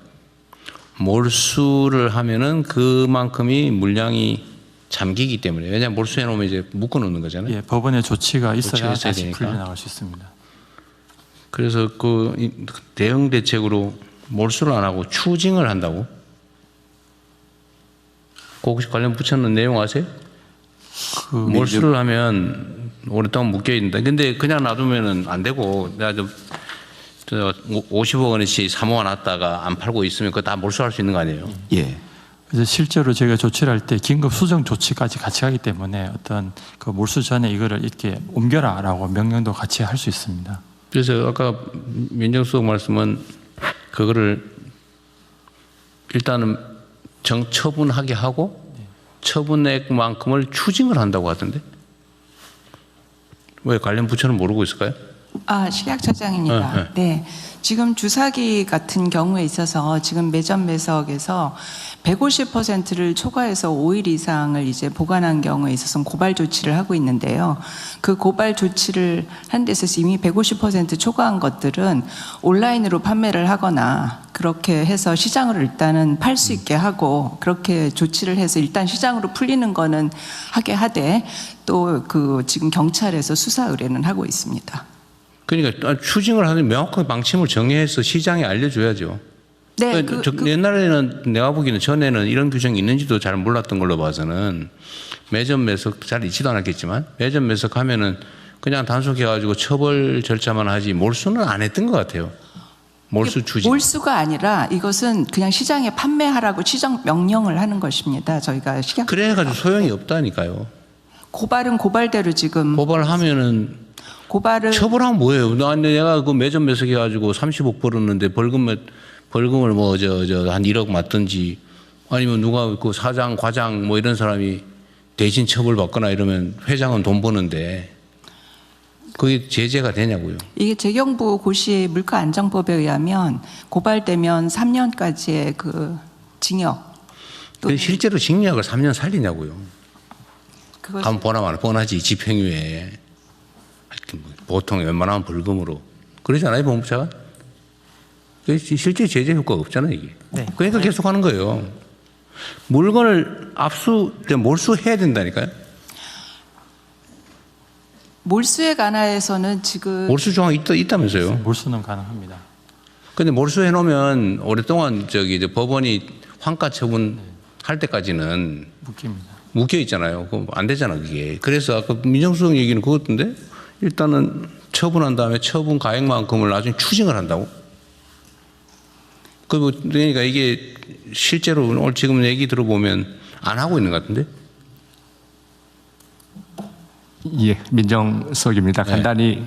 몰수를 하면은 그만큼이 물량이 잠기기 때문에 왜냐하면 몰수해 놓으면 이제 묶어 놓는 거잖아요. 예, 법원의 조치가 있어야 있어야 다시 되니까. 풀려나갈 수 있습니다. 그래서 그 대응 대책으로 몰수를 안 하고 추징을 한다고? 그 혹시 관련 붙였는 내용 아세요? 몰수를 하면 오랫동안 묶여 있는다. 근데 그냥 놔두면은 안 되고 내가 저 50억 원어치 사모아 놨다가 안 팔고 있으면 그거 다 몰수할 수 있는 거 아니에요? 예. 그래서 실제로 저희가 조치를 할 때 긴급 수정 조치까지 같이 하기 때문에 어떤 그 몰수 전에 이거를 이렇게 옮겨라라고 명령도 같이 할 수 있습니다. 그래서 아까 민정수석 말씀은 그거를 일단은 정처분하게 하고 처분액만큼을 추징을 한다고 하던데 왜 관련 부처는 모르고 있을까요? 식약처장입니다. 네. 지금 주사기 같은 경우에 있어서 지금 매점 매석에서 150%를 초과해서 5일 이상을 이제 보관한 경우에 있어서는 고발 조치를 하고 있는데요. 그 고발 조치를 한 데 있어서 이미 150% 초과한 것들은 온라인으로 판매를 하거나 그렇게 해서 시장으로 일단은 팔 수 있게 하고 그렇게 조치를 해서 일단 시장으로 풀리는 거는 하게 하되 또 그 지금 경찰에서 수사 의뢰는 하고 있습니다. 그러니까 추징을 하는 명확한 방침을 정해서 시장에 알려줘야죠. 네, 옛날에는 내가 보기에는 전에는 이런 규정이 있는지도 잘 몰랐던 걸로 봐서는 매점 매석 잘 있지도 않았겠지만 매점 매석하면은 그냥 단속해가지고 처벌 절차만 하지 몰수는 안 했던 것 같아요. 몰수 추징. 몰수가 아니라 이것은 그냥 시장에 판매하라고 시정 명령을 하는 것입니다. 저희가 시장 그래가지고 소용이 없다니까요. 고발은 고발대로 지금 고발하면은 고발을 처벌하면 뭐예요? 내가 그 매점 매석해가지고 30억 벌었는데 벌금을 뭐 한 1억 맞든지 아니면 누가 그 사장 과장 뭐 이런 사람이 대신 처벌받거나 이러면 회장은 돈 버는데 그게 제재가 되냐고요? 이게 재경부 고시 물가안정법에 의하면 고발되면 3년까지의 그 징역. 근데 실제로 징역을 3년 살리냐고요? 그것이 가면 뻔하지 집행유예. 하여튼 뭐 보통 웬만하면 벌금으로 그러잖아요 법무부차가. 실제 제재 효과가 없잖아요 이게. 네. 그러니까 계속 하는 거예요. 물건을 몰수해야 된다니까요. 몰수에 관하여서는 지금 몰수 조항이 있다면서요. 몰수는 가능합니다. 근데 몰수해 놓으면 오랫동안 이제 법원이 환가 처분 할 때까지는 묶입니다. 묶여 있잖아요. 그거 안 되잖아 그게. 그래서 아까 민정수석 얘기는 그것던데 일단은 처분한 다음에 처분 가액만큼을 나중에 추징을 한다고. 그러니까 이게 실제로 오늘 지금 얘기 들어보면 안 하고 있는 것 같은데. 예, 민정석입니다. 간단히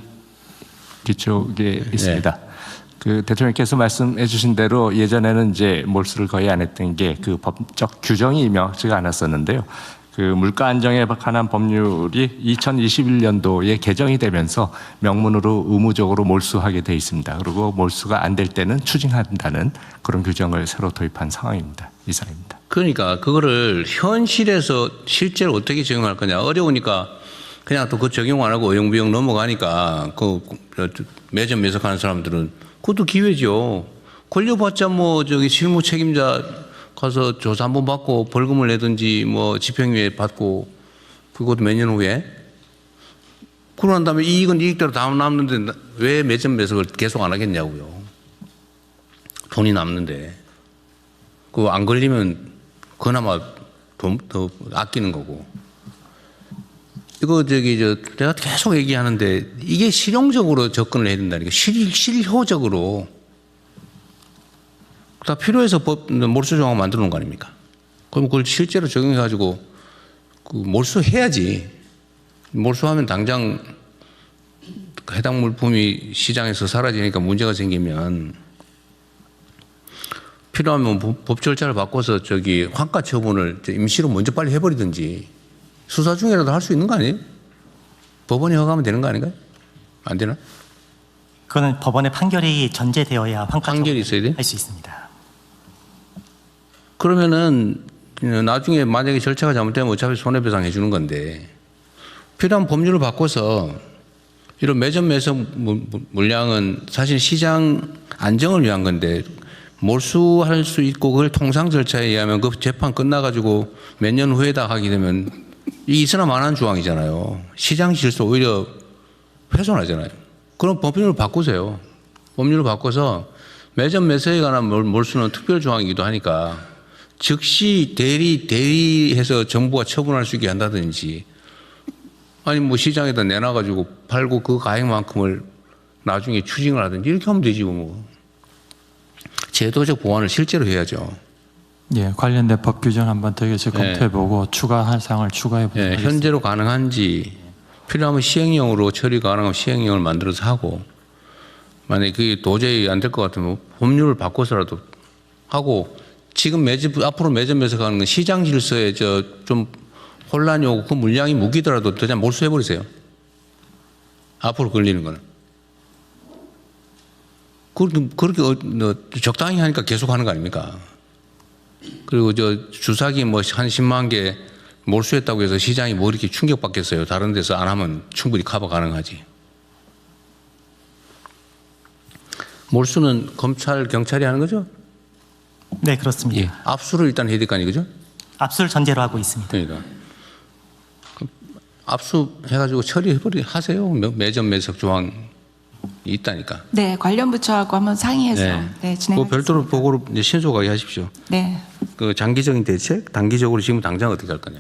뒤쪽에 있습니다. 그 대통령께서 말씀해 주신 대로 예전에는 이제 몰수를 거의 안 했던 게 그 법적 규정이 명확치가 않았었는데요. 그 물가 안정에 관한 법률이 2021년도에 개정이 되면서 명문으로 의무적으로 몰수하게 돼 있습니다. 그리고 몰수가 안 될 때는 추징한다는 그런 규정을 새로 도입한 상황입니다. 이상입니다. 그러니까 그거를 현실에서 실제로 어떻게 적용할 거냐 어려우니까 그냥 또 그 적용 안 하고 어영부영 넘어가니까 그 매점 매석하는 사람들은 그것도 기회죠. 걸려봤자 뭐 실무 책임자 가서 조사 한번 받고 벌금을 내든지 뭐 집행유예 받고 그것도 몇 년 후에 그러고 난 다음에 이익은 이익대로 다 남는데 왜 매점 매석을 계속 안 하겠냐고요. 돈이 남는데 그거 안 걸리면 그나마 돈 더 아끼는 거고. 이거 내가 계속 얘기하는데 이게 실용적으로 접근을 해야 된다니까. 실효적으로 다 필요해서 몰수 조항 만들어 놓은 거 아닙니까? 그럼 그걸 실제로 적용해 가지고 그 몰수해야지. 몰수하면 당장 해당 물품이 시장에서 사라지니까 문제가 생기면 필요하면 법 절차를 바꿔서 저기 환가 처분을 임시로 먼저 빨리 해버리든지 수사 중이라도 할 수 있는 거 아니에요? 법원이 허가하면 되는 거 아닌가요? 안 되나? 그거는 법원의 판결이 전제되어야 판결이 있어야 돼요? 할수 있습니다. 그러면은 나중에 만약에 절차가 잘못되면 어차피 손해배상 해주는 건데 필요한 법률을 바꿔서 이런 매점 매석 물량은 사실 시장 안정을 위한 건데 몰수할 수 있고 그걸 통상 절차에 의하면 그 재판 끝나가지고 몇 년 후에다 하게 되면 이 있으나 마나한 조항이잖아요. 시장 질서 오히려 훼손하잖아요. 그럼 법률을 바꾸세요. 법률을 바꿔서 매점 매석에 관한 몰수는 특별 조항이기도 하니까 즉시 대리해서 정부가 처분할 수 있게 한다든지 아니 뭐 시장에다 내놔가지고 팔고 그 가액만큼을 나중에 추징을 하든지 이렇게 하면 되지 뭐. 제도적 보완을 실제로 해야죠. 예, 관련된 법 규정 한번 더 검토해보고 추가할 사항을 추가해보도록 하겠습니다. 현재로 가능한지 필요하면 시행령으로 처리 가능하면 시행령을 만들어서 하고 만약에 그게 도저히 안 될 것 같으면 법률을 바꿔서라도 하고 지금 앞으로 매점 매석하는 건 시장 질서에 좀 혼란이 오고 그 물량이 무기더라도 그냥 몰수해버리세요. 앞으로 걸리는 거는. 그렇게 적당히 하니까 계속 하는 거 아닙니까? 그리고 주사기 뭐 한 10만 개 몰수했다고 해서 시장이 뭐 이렇게 충격받겠어요. 다른 데서 안 하면 충분히 커버 가능하지. 몰수는 검찰, 경찰이 하는 거죠? 네, 그렇습니다. 예. 압수를 일단 해야 될 거 아니에요? 그죠? 압수를 전제로 하고 있습니다. 그러니까. 압수해가지고 하세요. 매점 매석 조항이 있다니까. 네, 관련 부처하고 한번 상의해서 네, 그 진행하겠습니다. 별도로 보고로 이제 신속하게 하십시오. 네. 그 장기적인 대책, 단기적으로 지금 당장 어떻게 할 거냐.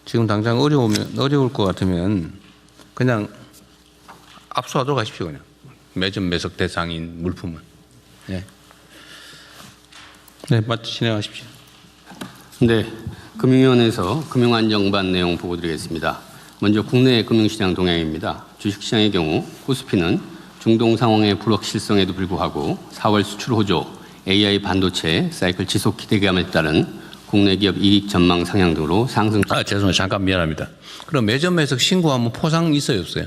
지금 당장 어려울 것 같으면 그냥 압수하도록 하십시오. 그냥 매점 매석 대상인 물품은. 네. 네, 진행하십시오. 네, 금융위원회에서 금융안정반 내용 보고드리겠습니다. 먼저 국내 금융시장 동향입니다. 주식시장의 경우 코스피는 중동 상황의 불확실성에도 불구하고 4월 수출 호조, AI 반도체 사이클 지속 기대감에 따른 국내 기업 이익 전망 상향 등으로 상승. 죄송해요. 잠깐 미안합니다. 그럼 매점 매석 신고하면 포상 있어요, 없어요?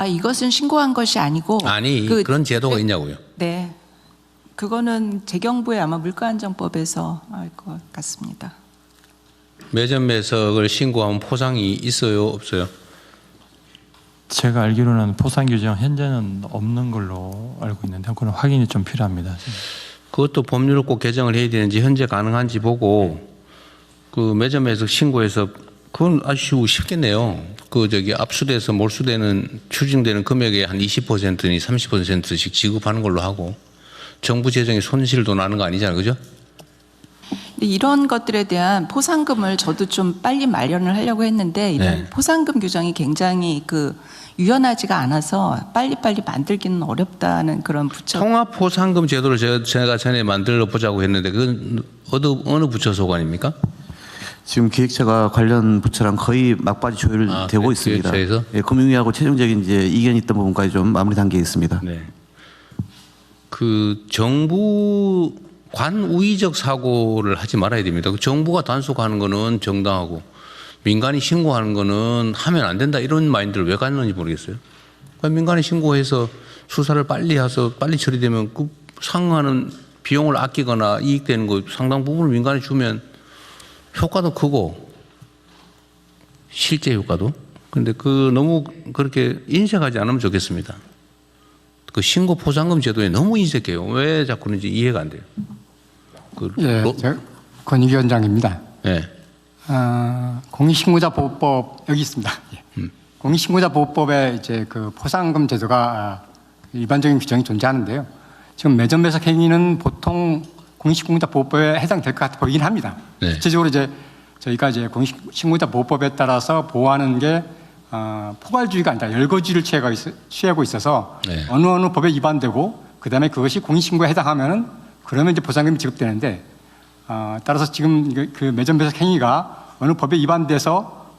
이것은 신고한 것이 아니고 아니, 그런 제도가 있냐고요. 네. 그거는 재경부의 아마 물가안정법에서 알 것 같습니다. 매점 매석을 신고하면 포상이 있어요, 없어요? 제가 알기로는 포상 규정 현재는 없는 걸로 알고 있는데 그건 확인이 좀 필요합니다. 그것도 법률을 꼭 개정을 해야 되는지 현재 가능한지 보고 그 매점 매석 신고해서 그건 아주 쉽겠네요. 압수돼서 몰수되는 추징되는 금액의 한 20%니 30%씩 지급하는 걸로 하고 정부 재정에 손실도 나는 거 아니잖아요, 그죠? 이런 것들에 대한 포상금을 저도 좀 빨리 마련을 하려고 했는데 이런 포상금 규정이 굉장히 유연하지가 않아서 빨리빨리 만들기는 어렵다는 그런 부처. 통합 포상금 제도를 제가 전에 만들어 보자고 했는데 그건 어느 부처 소관입니까? 지금 기획처가 관련 부처랑 거의 막바지 조율되고 있습니다. 기획처에서? 예, 금융위하고 최종적인 이제 이견이 있던 부분까지 좀 마무리 단계에 있습니다. 네. 그 정부 관우위적 사고를 하지 말아야 됩니다. 정부가 단속하는 거는 정당하고 민간이 신고하는 거는 하면 안 된다 이런 마인드를 왜 갖는지 모르겠어요. 민간이 신고해서 수사를 빨리 해서 빨리 처리되면 그 상응하는 비용을 아끼거나 이익되는 거 상당 부분을 민간이 주면 효과도 크고 실제 효과도. 근데 너무 그렇게 인색하지 않으면 좋겠습니다. 그 신고 포상금 제도에 너무 인색해요. 왜 자꾸 그런지 이해가 안 돼요. 권익위원장입니다. 네. 공익신고자 보호법 여기 있습니다. 공익신고자 보호법에 이제 그 포상금 제도가 일반적인 규정이 존재하는데요. 지금 매점 매석 행위는 보통 공익신고자 보호법에 해당될 것 같아 보이긴 합니다. 네. 실제적으로 이제 저희가 이제 공익신고자 보호법에 따라서 보호하는 게 포괄주의가 아니라 열거주의를 취하고 있어서 어느 법에 위반되고 그다음에 그것이 공익신고에 해당하면은 그러면 이제 보상금이 지급되는데 따라서 지금 그 매점 배석 행위가 어느 법에 위반돼서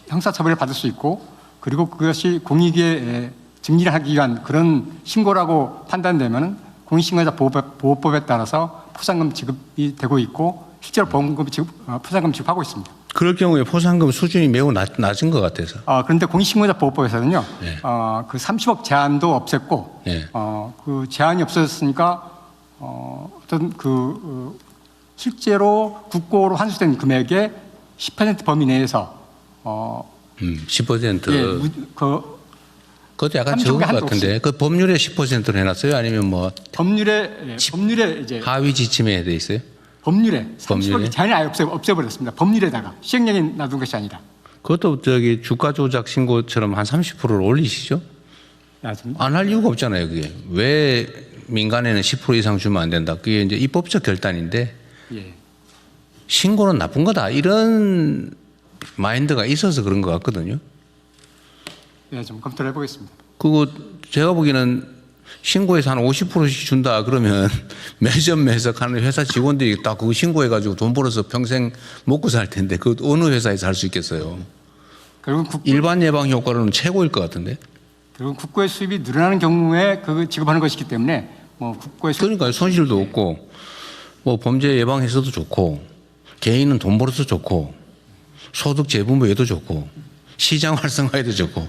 형사처벌을 받을 수 있고 그리고 그것이 공익에 증리를 하기 위한 그런 신고라고 판단되면은 공익신고자 보호법에 따라서 포상금 지급이 되고 있고 실제로 포상금 지급하고 있습니다. 그럴 경우에 포상금 수준이 매우 낮은 것 같아서. 그런데 공익신고자 보호법에서는요, 네. 그 30억 제한도 없앴고, 네. 그 제한이 없어졌으니까 어떤 실제로 국고로 환수된 금액의 10% 범위 내에서 10%. 그것도 약간 적은 것 같은데 그 법률에 10%로 해놨어요? 아니면 뭐 법률에 이제 하위 지침에 돼 있어요? 법률에 30억이 제한이 아예 없애버렸습니다. 법률에다가 시행령에 놔둔 것이 아니라. 그것도 저기 주가 조작 신고처럼 한 30%를 올리시죠? 안 할 이유가 없잖아요. 그게 왜 민간에는 10% 이상 주면 안 된다? 그게 이제 입법적 결단인데 예. 신고는 나쁜 거다 이런 마인드가 있어서 그런 것 같거든요. 네, 좀 검토를 해보겠습니다. 그거 제가 보기에는 신고해서 한 50%씩 준다 그러면 매점 매석하는 회사 직원들이 다 그거 신고해가지고 돈 벌어서 평생 먹고 살 텐데 그 어느 회사에서 할 수 있겠어요? 일반 예방 효과로는 최고일 것 같은데. 그리고 국고의 수입이 늘어나는 경우에 그 지급하는 것이기 때문에 뭐 국고의 그러니까 손실도 없고 뭐 범죄 예방해서도 좋고 개인은 돈 벌어서 좋고 소득 재분배에도 좋고 시장 활성화에도 좋고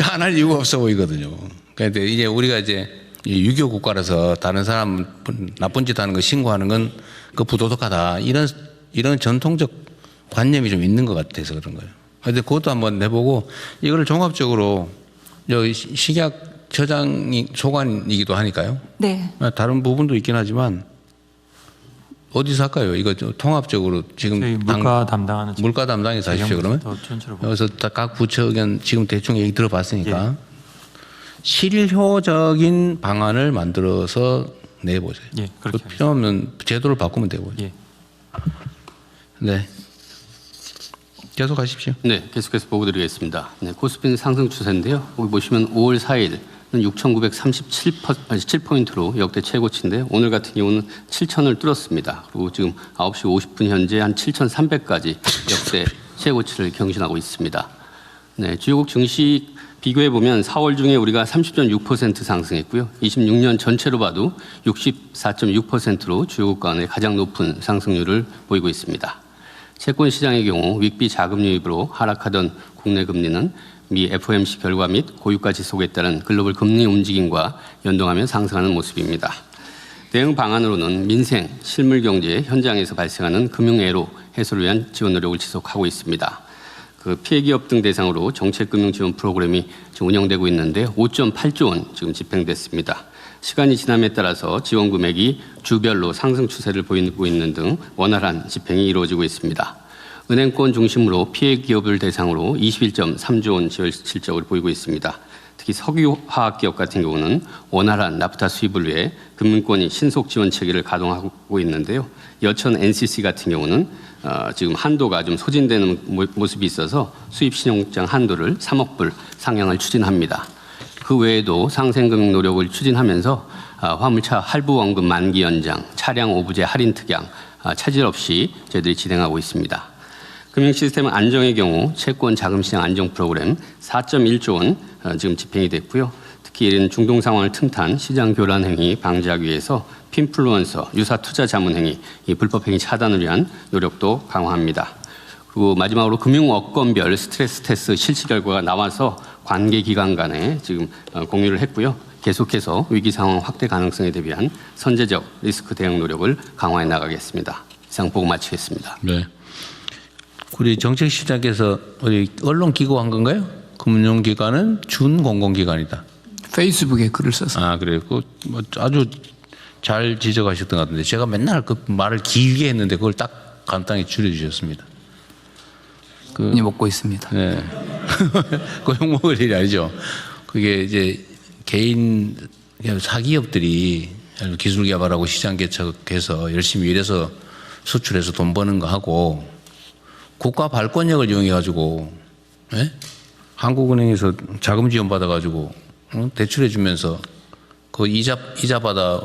안 할 이유가 없어 보이거든요. 그런데 이제 우리가 이제 유교 국가라서 다른 사람 나쁜 짓 하는 거 신고하는 건 그 부도덕하다 이런 전통적 관념이 좀 있는 것 같아서 그런 거예요. 그런데 그것도 한번 내보고 이걸 종합적으로 여기 식약 처장이 소관이기도 하니까요. 네. 다른 부분도 있긴 하지만 어디서 할까요? 이거 통합적으로 지금 물가 담당하는 물가 담당에서 하십시오 그러면. 여기서 각 부처 의견 지금 대충 얘기 들어봤으니까 실효적인 방안을 만들어서 내보세요. 예, 그렇게 필요하면 제도를 바꾸면 되고요. 예. 네. 계속 하십시오. 네, 계속해서 보고 드리겠습니다. 네, 코스피는 상승 추세인데요. 여기 보시면 5월 4일 6,937포인트로 역대 최고치인데 오늘 같은 경우는 7,000을 뚫었습니다. 그리고 지금 9시 50분 현재 한 7,300까지 역대 최고치를 경신하고 있습니다. 네, 주요국 증시 비교해 보면 4월 중에 우리가 30.6% 상승했고요. 26년 전체로 봐도 64.6%로 주요국 가운데 가장 높은 상승률을 보이고 있습니다. 채권 시장의 경우 윗비 자금 유입으로 하락하던 국내 금리는 미 FOMC 결과 및 고유가 지속에 따른 글로벌 금리 움직임과 연동하며 상승하는 모습입니다. 대응 방안으로는 민생, 실물 경제 현장에서 발생하는 금융애로 해소를 위한 지원 노력을 지속하고 있습니다. 그 피해 기업 등 대상으로 정책금융 지원 프로그램이 지금 운영되고 있는데 5.8조 원 지금 집행됐습니다. 시간이 지남에 따라서 지원 금액이 주별로 상승 추세를 보이고 있는 등 원활한 집행이 이루어지고 있습니다. 은행권 중심으로 피해 기업을 대상으로 21.3조 원 지원 실적을 보이고 있습니다. 특히 석유화학 기업 같은 경우는 원활한 나프타 수입을 위해 금융권이 신속 지원 체계를 가동하고 있는데요. 여천 NCC 같은 경우는 지금 한도가 좀 소진되는 모습이 있어서 수입 신용장 한도를 3억 불 상향을 추진합니다. 그 외에도 상생금융 노력을 추진하면서 화물차 할부 원금 만기 연장, 차량 오부제 할인 특약 차질 없이 저희들이 진행하고 있습니다. 금융 시스템 안정의 경우 채권 자금시장 안정 프로그램 4.1조 원 지금 집행이 됐고요. 특히 이런 중동 상황을 틈탄 시장 교란 행위 방지하기 위해서 핀플루언서, 유사 투자 자문 행위, 이 불법 행위 차단을 위한 노력도 강화합니다. 그리고 마지막으로 금융업권별 스트레스 테스트 실시 결과가 나와서 관계 기관 간에 지금 공유를 했고요. 계속해서 위기 상황 확대 가능성에 대비한 선제적 리스크 대응 노력을 강화해 나가겠습니다. 이상 보고 마치겠습니다. 네. 우리 정책시장에서 우리 언론 기고한 건가요? 금융기관은 준공공기관이다. 페이스북에 글을 써서. 아, 그래요. 그 뭐 아주 잘 지적하셨던 것 같은데 제가 맨날 그 말을 길게 했는데 그걸 딱 간단히 줄여주셨습니다. 먹고 있습니다. 네. 그 욕먹을 일이 아니죠. 그게 이제 개인 사기업들이 기술 개발하고 시장 개척해서 열심히 일해서 수출해서 돈 버는 거 하고 국가 발권력을 이용해 가지고 한국은행에서 자금 지원 받아 가지고 대출해 주면서 그 이자 받아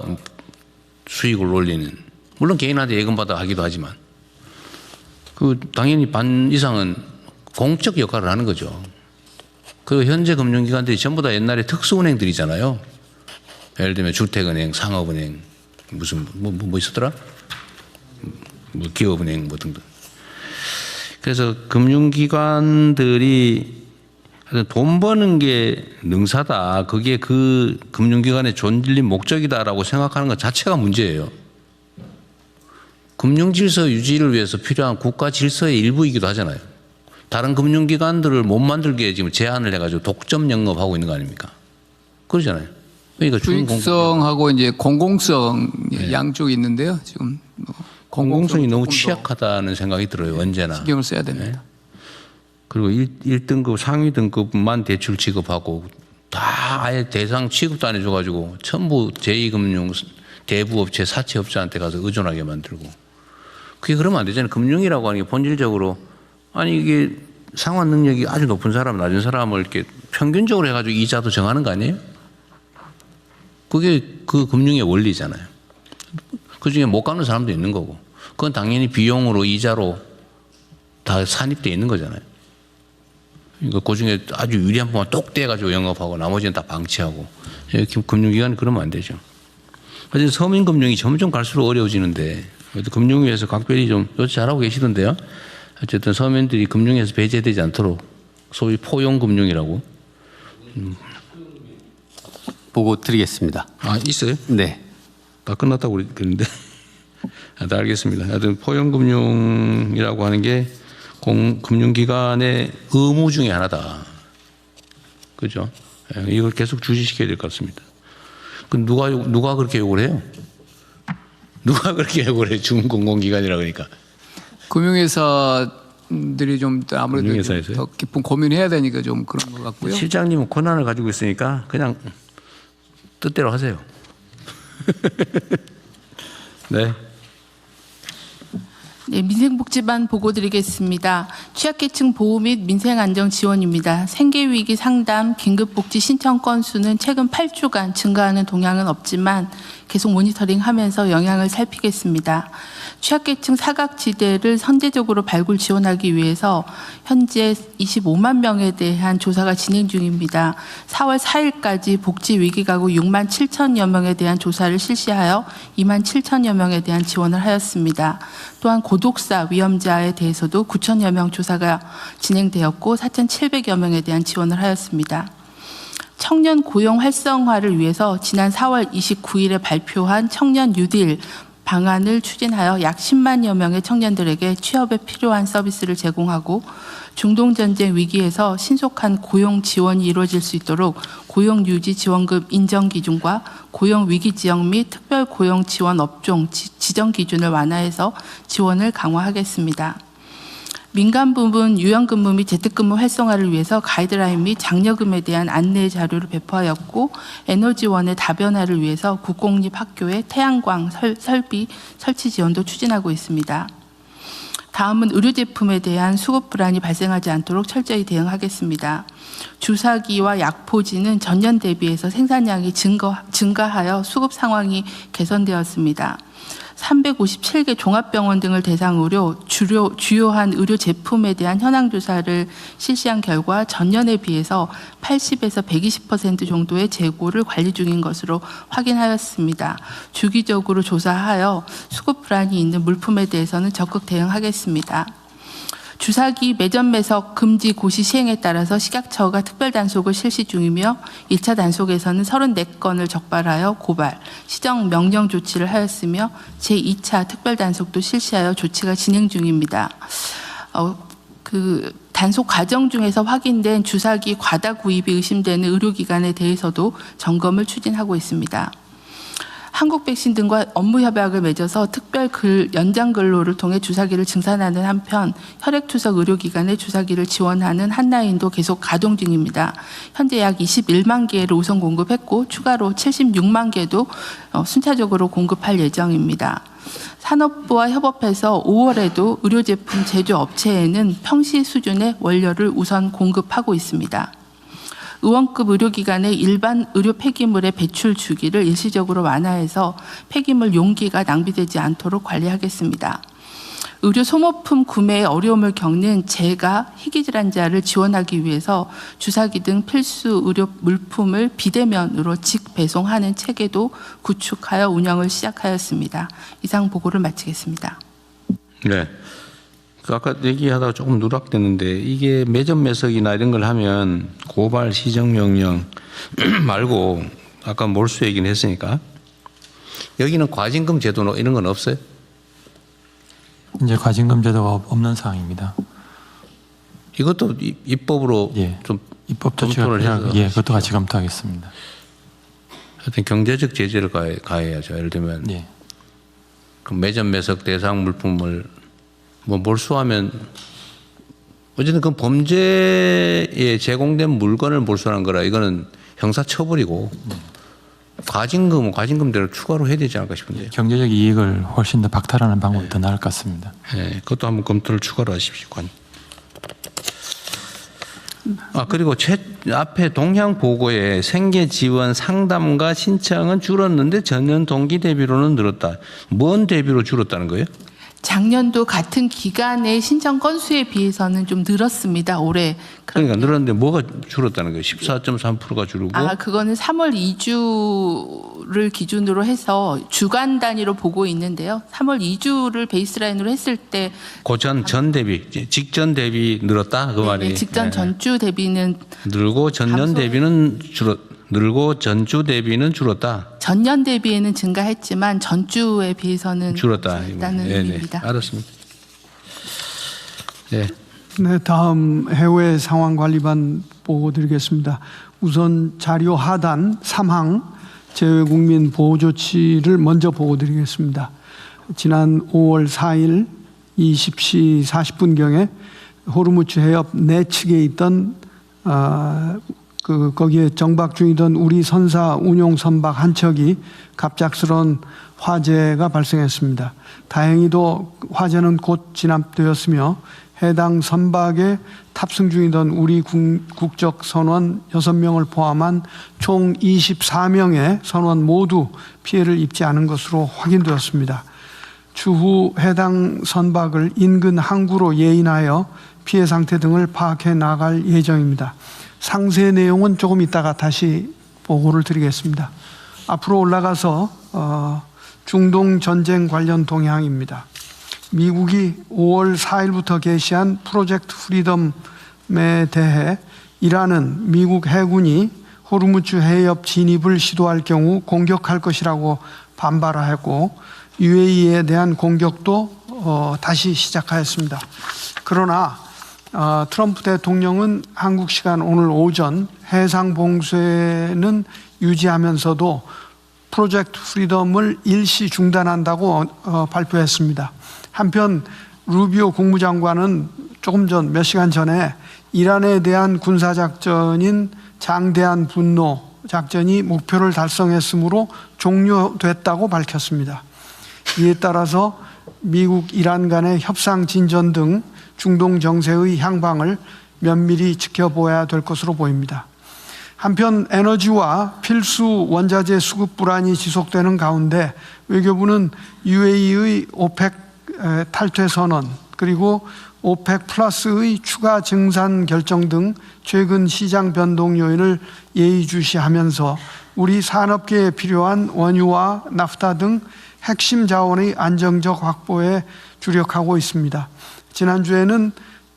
수익을 올리는, 물론 개인한테 예금 받아 하기도 하지만 그 당연히 반 이상은 공적 역할을 하는 거죠. 그 현재 금융기관들이 전부 다 옛날에 특수은행들이잖아요. 예를 들면 주택은행, 상업은행, 무슨 뭐 있었더라? 뭐 기업은행 뭐 등등. 그래서 금융기관들이 돈 버는 게 능사다, 그게 그 금융기관의 존립 목적이다라고 생각하는 것 자체가 문제예요. 금융질서 유지를 위해서 필요한 국가 질서의 일부이기도 하잖아요. 다른 금융기관들을 못 만들게 지금 제한을 해가지고 독점 영업하고 있는 거 아닙니까? 그러잖아요. 그러니까 수익성하고 이제 공공성 양쪽이 있는데요. 지금 공공성이 너무 취약하다는 생각이 들어요. 언제나. 신경을 써야 됩니다. 네. 그리고 1등급 상위 등급만 대출 취급하고 다 아예 대상 취급도 안 해줘가지고 전부 제2금융 대부업체 사채업체한테 가서 의존하게 만들고, 그게 그러면 안 되잖아요. 금융이라고 하는 게 본질적으로, 아니 이게 상환 능력이 아주 높은 사람, 낮은 사람을 이렇게 평균적으로 해가지고 이자도 정하는 거 아니에요? 그게 그 금융의 원리잖아요. 그중에 못 갚는 사람도 있는 거고, 그건 당연히 비용으로 이자로 다 산입되어 있는 거잖아요. 그 중에 아주 유리한 부분만 똑 떼가지고 영업하고 나머지는 다 방치하고, 금융기관이 그러면 안 되죠. 어쨌든 서민금융이 점점 갈수록 어려워지는데, 금융위에서 각별히 좀 요새 잘하고 계시던데요. 어쨌든 서민들이 금융에서 배제되지 않도록 소위 포용금융이라고. 보고 드리겠습니다. 아, 있어요? 네. 다 끝났다고 그랬는데. 다 알겠습니다. 하여튼 포용금융이라고 하는 게 금융기관의 의무 중에 하나다. 그죠? 이걸 계속 주시시켜야 될 것 같습니다. 그 누가 그렇게 욕을 해요? 누가 그렇게 욕을 해요? 중공공기관이라 그러니까. 금융회사들이 좀 아무래도 금융회사에서요? 더 깊은 고민해야 되니까 좀 그런 것 같고요. 실장님은 권한을 가지고 있으니까 그냥 뜻대로 하세요. 네. 네, 민생복지반 보고 드리겠습니다. 취약계층 보호 및 민생안정 지원입니다. 생계위기 상담, 긴급복지 신청 건수는 최근 8주간 증가하는 동향은 없지만 계속 모니터링하면서 영향을 살피겠습니다. 취약계층 사각지대를 선제적으로 발굴 지원하기 위해서 현재 25만 명에 대한 조사가 진행 중입니다. 4월 4일까지 복지위기가구 6만 7천여 명에 대한 조사를 실시하여 2만 7천여 명에 대한 지원을 하였습니다. 또한 고독사 위험자에 대해서도 9천여 명 조사가 진행되었고 4,700여 명에 대한 지원을 하였습니다. 청년 고용 활성화를 위해서 지난 4월 29일에 발표한 청년 뉴딜 방안을 추진하여 약 10만여 명의 청년들에게 취업에 필요한 서비스를 제공하고 중동전쟁 위기에서 신속한 고용 지원이 이루어질 수 있도록 고용유지 지원금 인정 기준과 고용위기 지역 및 특별 고용 지원 업종 지정 기준을 완화해서 지원을 강화하겠습니다. 민간 부문 유연근무 및 재택근무 활성화를 위해서 가이드라인 및 장려금에 대한 안내 자료를 배포하였고 에너지원의 다변화를 위해서 국공립 학교의 태양광 설비 설치 지원도 추진하고 있습니다. 다음은 의료제품에 대한 수급 불안이 발생하지 않도록 철저히 대응하겠습니다. 주사기와 약포지는 전년 대비해서 생산량이 증가하여 수급 상황이 개선되었습니다. 357개 종합병원 등을 대상으로 주요한 의료 제품에 대한 현황 조사를 실시한 결과 전년에 비해서 80에서 120% 정도의 재고를 관리 중인 것으로 확인하였습니다. 주기적으로 조사하여 수급 불안이 있는 물품에 대해서는 적극 대응하겠습니다. 주사기 매점 매석 금지 고시 시행에 따라서 식약처가 특별 단속을 실시 중이며 1차 단속에서는 34건을 적발하여 고발, 시정 명령 조치를 하였으며 제2차 특별 단속도 실시하여 조치가 진행 중입니다. 단속 과정 중에서 확인된 주사기 과다 구입이 의심되는 의료기관에 대해서도 점검을 추진하고 있습니다. 한국백신 등과 업무 협약을 맺어서 특별 연장 근로를 통해 주사기를 증산하는 한편 혈액투석 의료기관에 주사기를 지원하는 한라인도 계속 가동 중입니다. 현재 약 21만 개를 우선 공급했고 추가로 76만 개도 순차적으로 공급할 예정입니다. 산업부와 협업해서 5월에도 의료제품 제조업체에는 평시 수준의 원료를 우선 공급하고 있습니다. 의원급 의료기관의 일반 의료 폐기물의 배출 주기를 일시적으로 완화해서 폐기물 용기가 낭비되지 않도록 관리하겠습니다. 의료 소모품 구매에 어려움을 겪는 재가 희귀질환자를 지원하기 위해서 주사기 등 필수 의료 물품을 비대면으로 직배송하는 체계도 구축하여 운영을 시작하였습니다. 이상 보고를 마치겠습니다. 네. 그 아까 얘기하다가 조금 누락됐는데 이게 매점 매석이나 이런 걸 하면 고발 시정명령 말고 아까 몰수 얘기는 했으니까 여기는 과징금 제도 이런 건 없어요? 이제 과징금 제도가 없는 사항입니다. 이것도 입법으로 좀 입법 조치가 검토를 해서 필요하고, 그것도 같이 검토하겠습니다. 하여튼 경제적 제재를 가해야죠. 예를 들면 그 매점 매석 대상 물품을 뭐 몰수하면 어쨌든 그 범죄에 제공된 물건을 몰수하는 거라 이거는 형사처벌이고 과징금대로 추가로 해야 되지 않을까 싶은데요. 경제적 이익을 훨씬 더 박탈하는 방법이 더 나을 것 같습니다. 네, 그것도 한번 검토를 추가로 하십시오. 그리고 앞에 동향 보고에 생계 지원 상담과 신청은 줄었는데 전년 동기 대비로는 늘었다. 뭔 대비로 줄었다는 거예요? 작년도 같은 기간의 신청 건수에 비해서는 좀 늘었습니다. 올해. 그러니까 늘었는데 뭐가 줄었다는 거예요? 14.3%가 줄고. 그거는 3월 2주를 기준으로 해서 주간 단위로 보고 있는데요. 3월 2주를 베이스라인으로 했을 때 전 대비, 직전 대비 늘었다 그 말이. 직전 전주 대비는 늘고 전년 대비는 늘고 전주 대비는 줄었다. 전년 대비에는 증가했지만 전주에 비해서는 줄었다는 의미입니다. 알았습니다. 네, 다음 해외 상황관리반 보고 드리겠습니다. 우선 자료 하단 3항 재외국민 보호조치를 먼저 보고 드리겠습니다. 지난 5월 4일 20시 40분경에 호르무즈 해협 내측에 있던 거기에 정박 중이던 우리 선사 운용 선박 한 척이 갑작스러운 화재가 발생했습니다. 다행히도 화재는 곧 진압되었으며 해당 선박에 탑승 중이던 우리 국적 선원 6명을 포함한 총 24명의 선원 모두 피해를 입지 않은 것으로 확인되었습니다. 추후 해당 선박을 인근 항구로 예인하여 피해 상태 등을 파악해 나갈 예정입니다. 상세 내용은 조금 이따가 다시 보고를 드리겠습니다. 앞으로 올라가서 중동 전쟁 관련 동향입니다. 미국이 5월 4일부터 개시한 프로젝트 프리덤에 대해 이란은 미국 해군이 호르무즈 해협 진입을 시도할 경우 공격할 것이라고 반발하였고 UAE에 대한 공격도 다시 시작하였습니다. 그러나 트럼프 대통령은 한국 시간 오늘 오전 해상 봉쇄는 유지하면서도 프로젝트 프리덤을 일시 중단한다고 발표했습니다. 한편 루비오 국무장관은 조금 전 몇 시간 전에 이란에 대한 군사작전인 장대한 분노 작전이 목표를 달성했으므로 종료됐다고 밝혔습니다. 이에 따라서 미국, 이란 간의 협상 진전 등 중동 정세의 향방을 면밀히 지켜봐야 될 것으로 보입니다. 한편 에너지와 필수 원자재 수급 불안이 지속되는 가운데 외교부는 UAE의 오펙 탈퇴 선언 그리고 오펙 플러스의 추가 증산 결정 등 최근 시장 변동 요인을 예의주시하면서 우리 산업계에 필요한 원유와 나프타 등 핵심 자원의 안정적 확보에 주력하고 있습니다. 지난주에는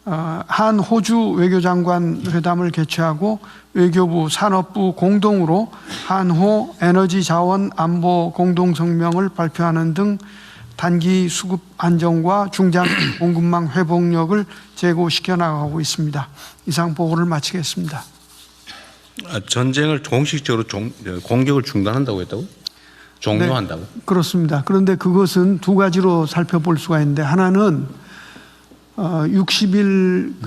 한 호주 외교장관 회담을 개최하고 외교부, 산업부 공동으로 한호 에너지 자원 안보 공동성명을 발표하는 등 단기 수급 안정과 중장 공급망 회복력을 제고시켜 나가고 있습니다. 이상 보고를 마치겠습니다. 전쟁을 공식적으로 공격을 중단한다고 했다고? 종료한다고? 네, 그렇습니다. 그런데 그것은 두 가지로 살펴볼 수가 있는데 하나는 60일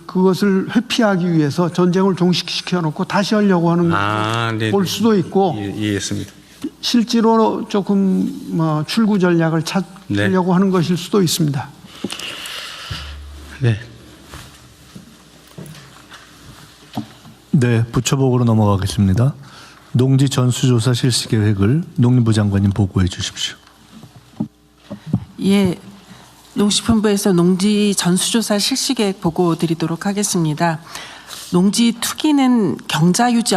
그것을 회피하기 위해서 전쟁을 종식시켜 놓고 다시 하려고 하는 볼 수도 있고 이해했습니다. 실제로 조금 출구 전략을 찾으려고 하는 것일 수도 있습니다. 네. 네, 부처보고로 넘어가겠습니다. 농지 전수조사 실시 계획을 농림부 장관님 보고해 주십시오. 예, 농식품부에서 농지 전수조사 실시 계획 보고 드리도록 하겠습니다. 농지 투기는 경자 유지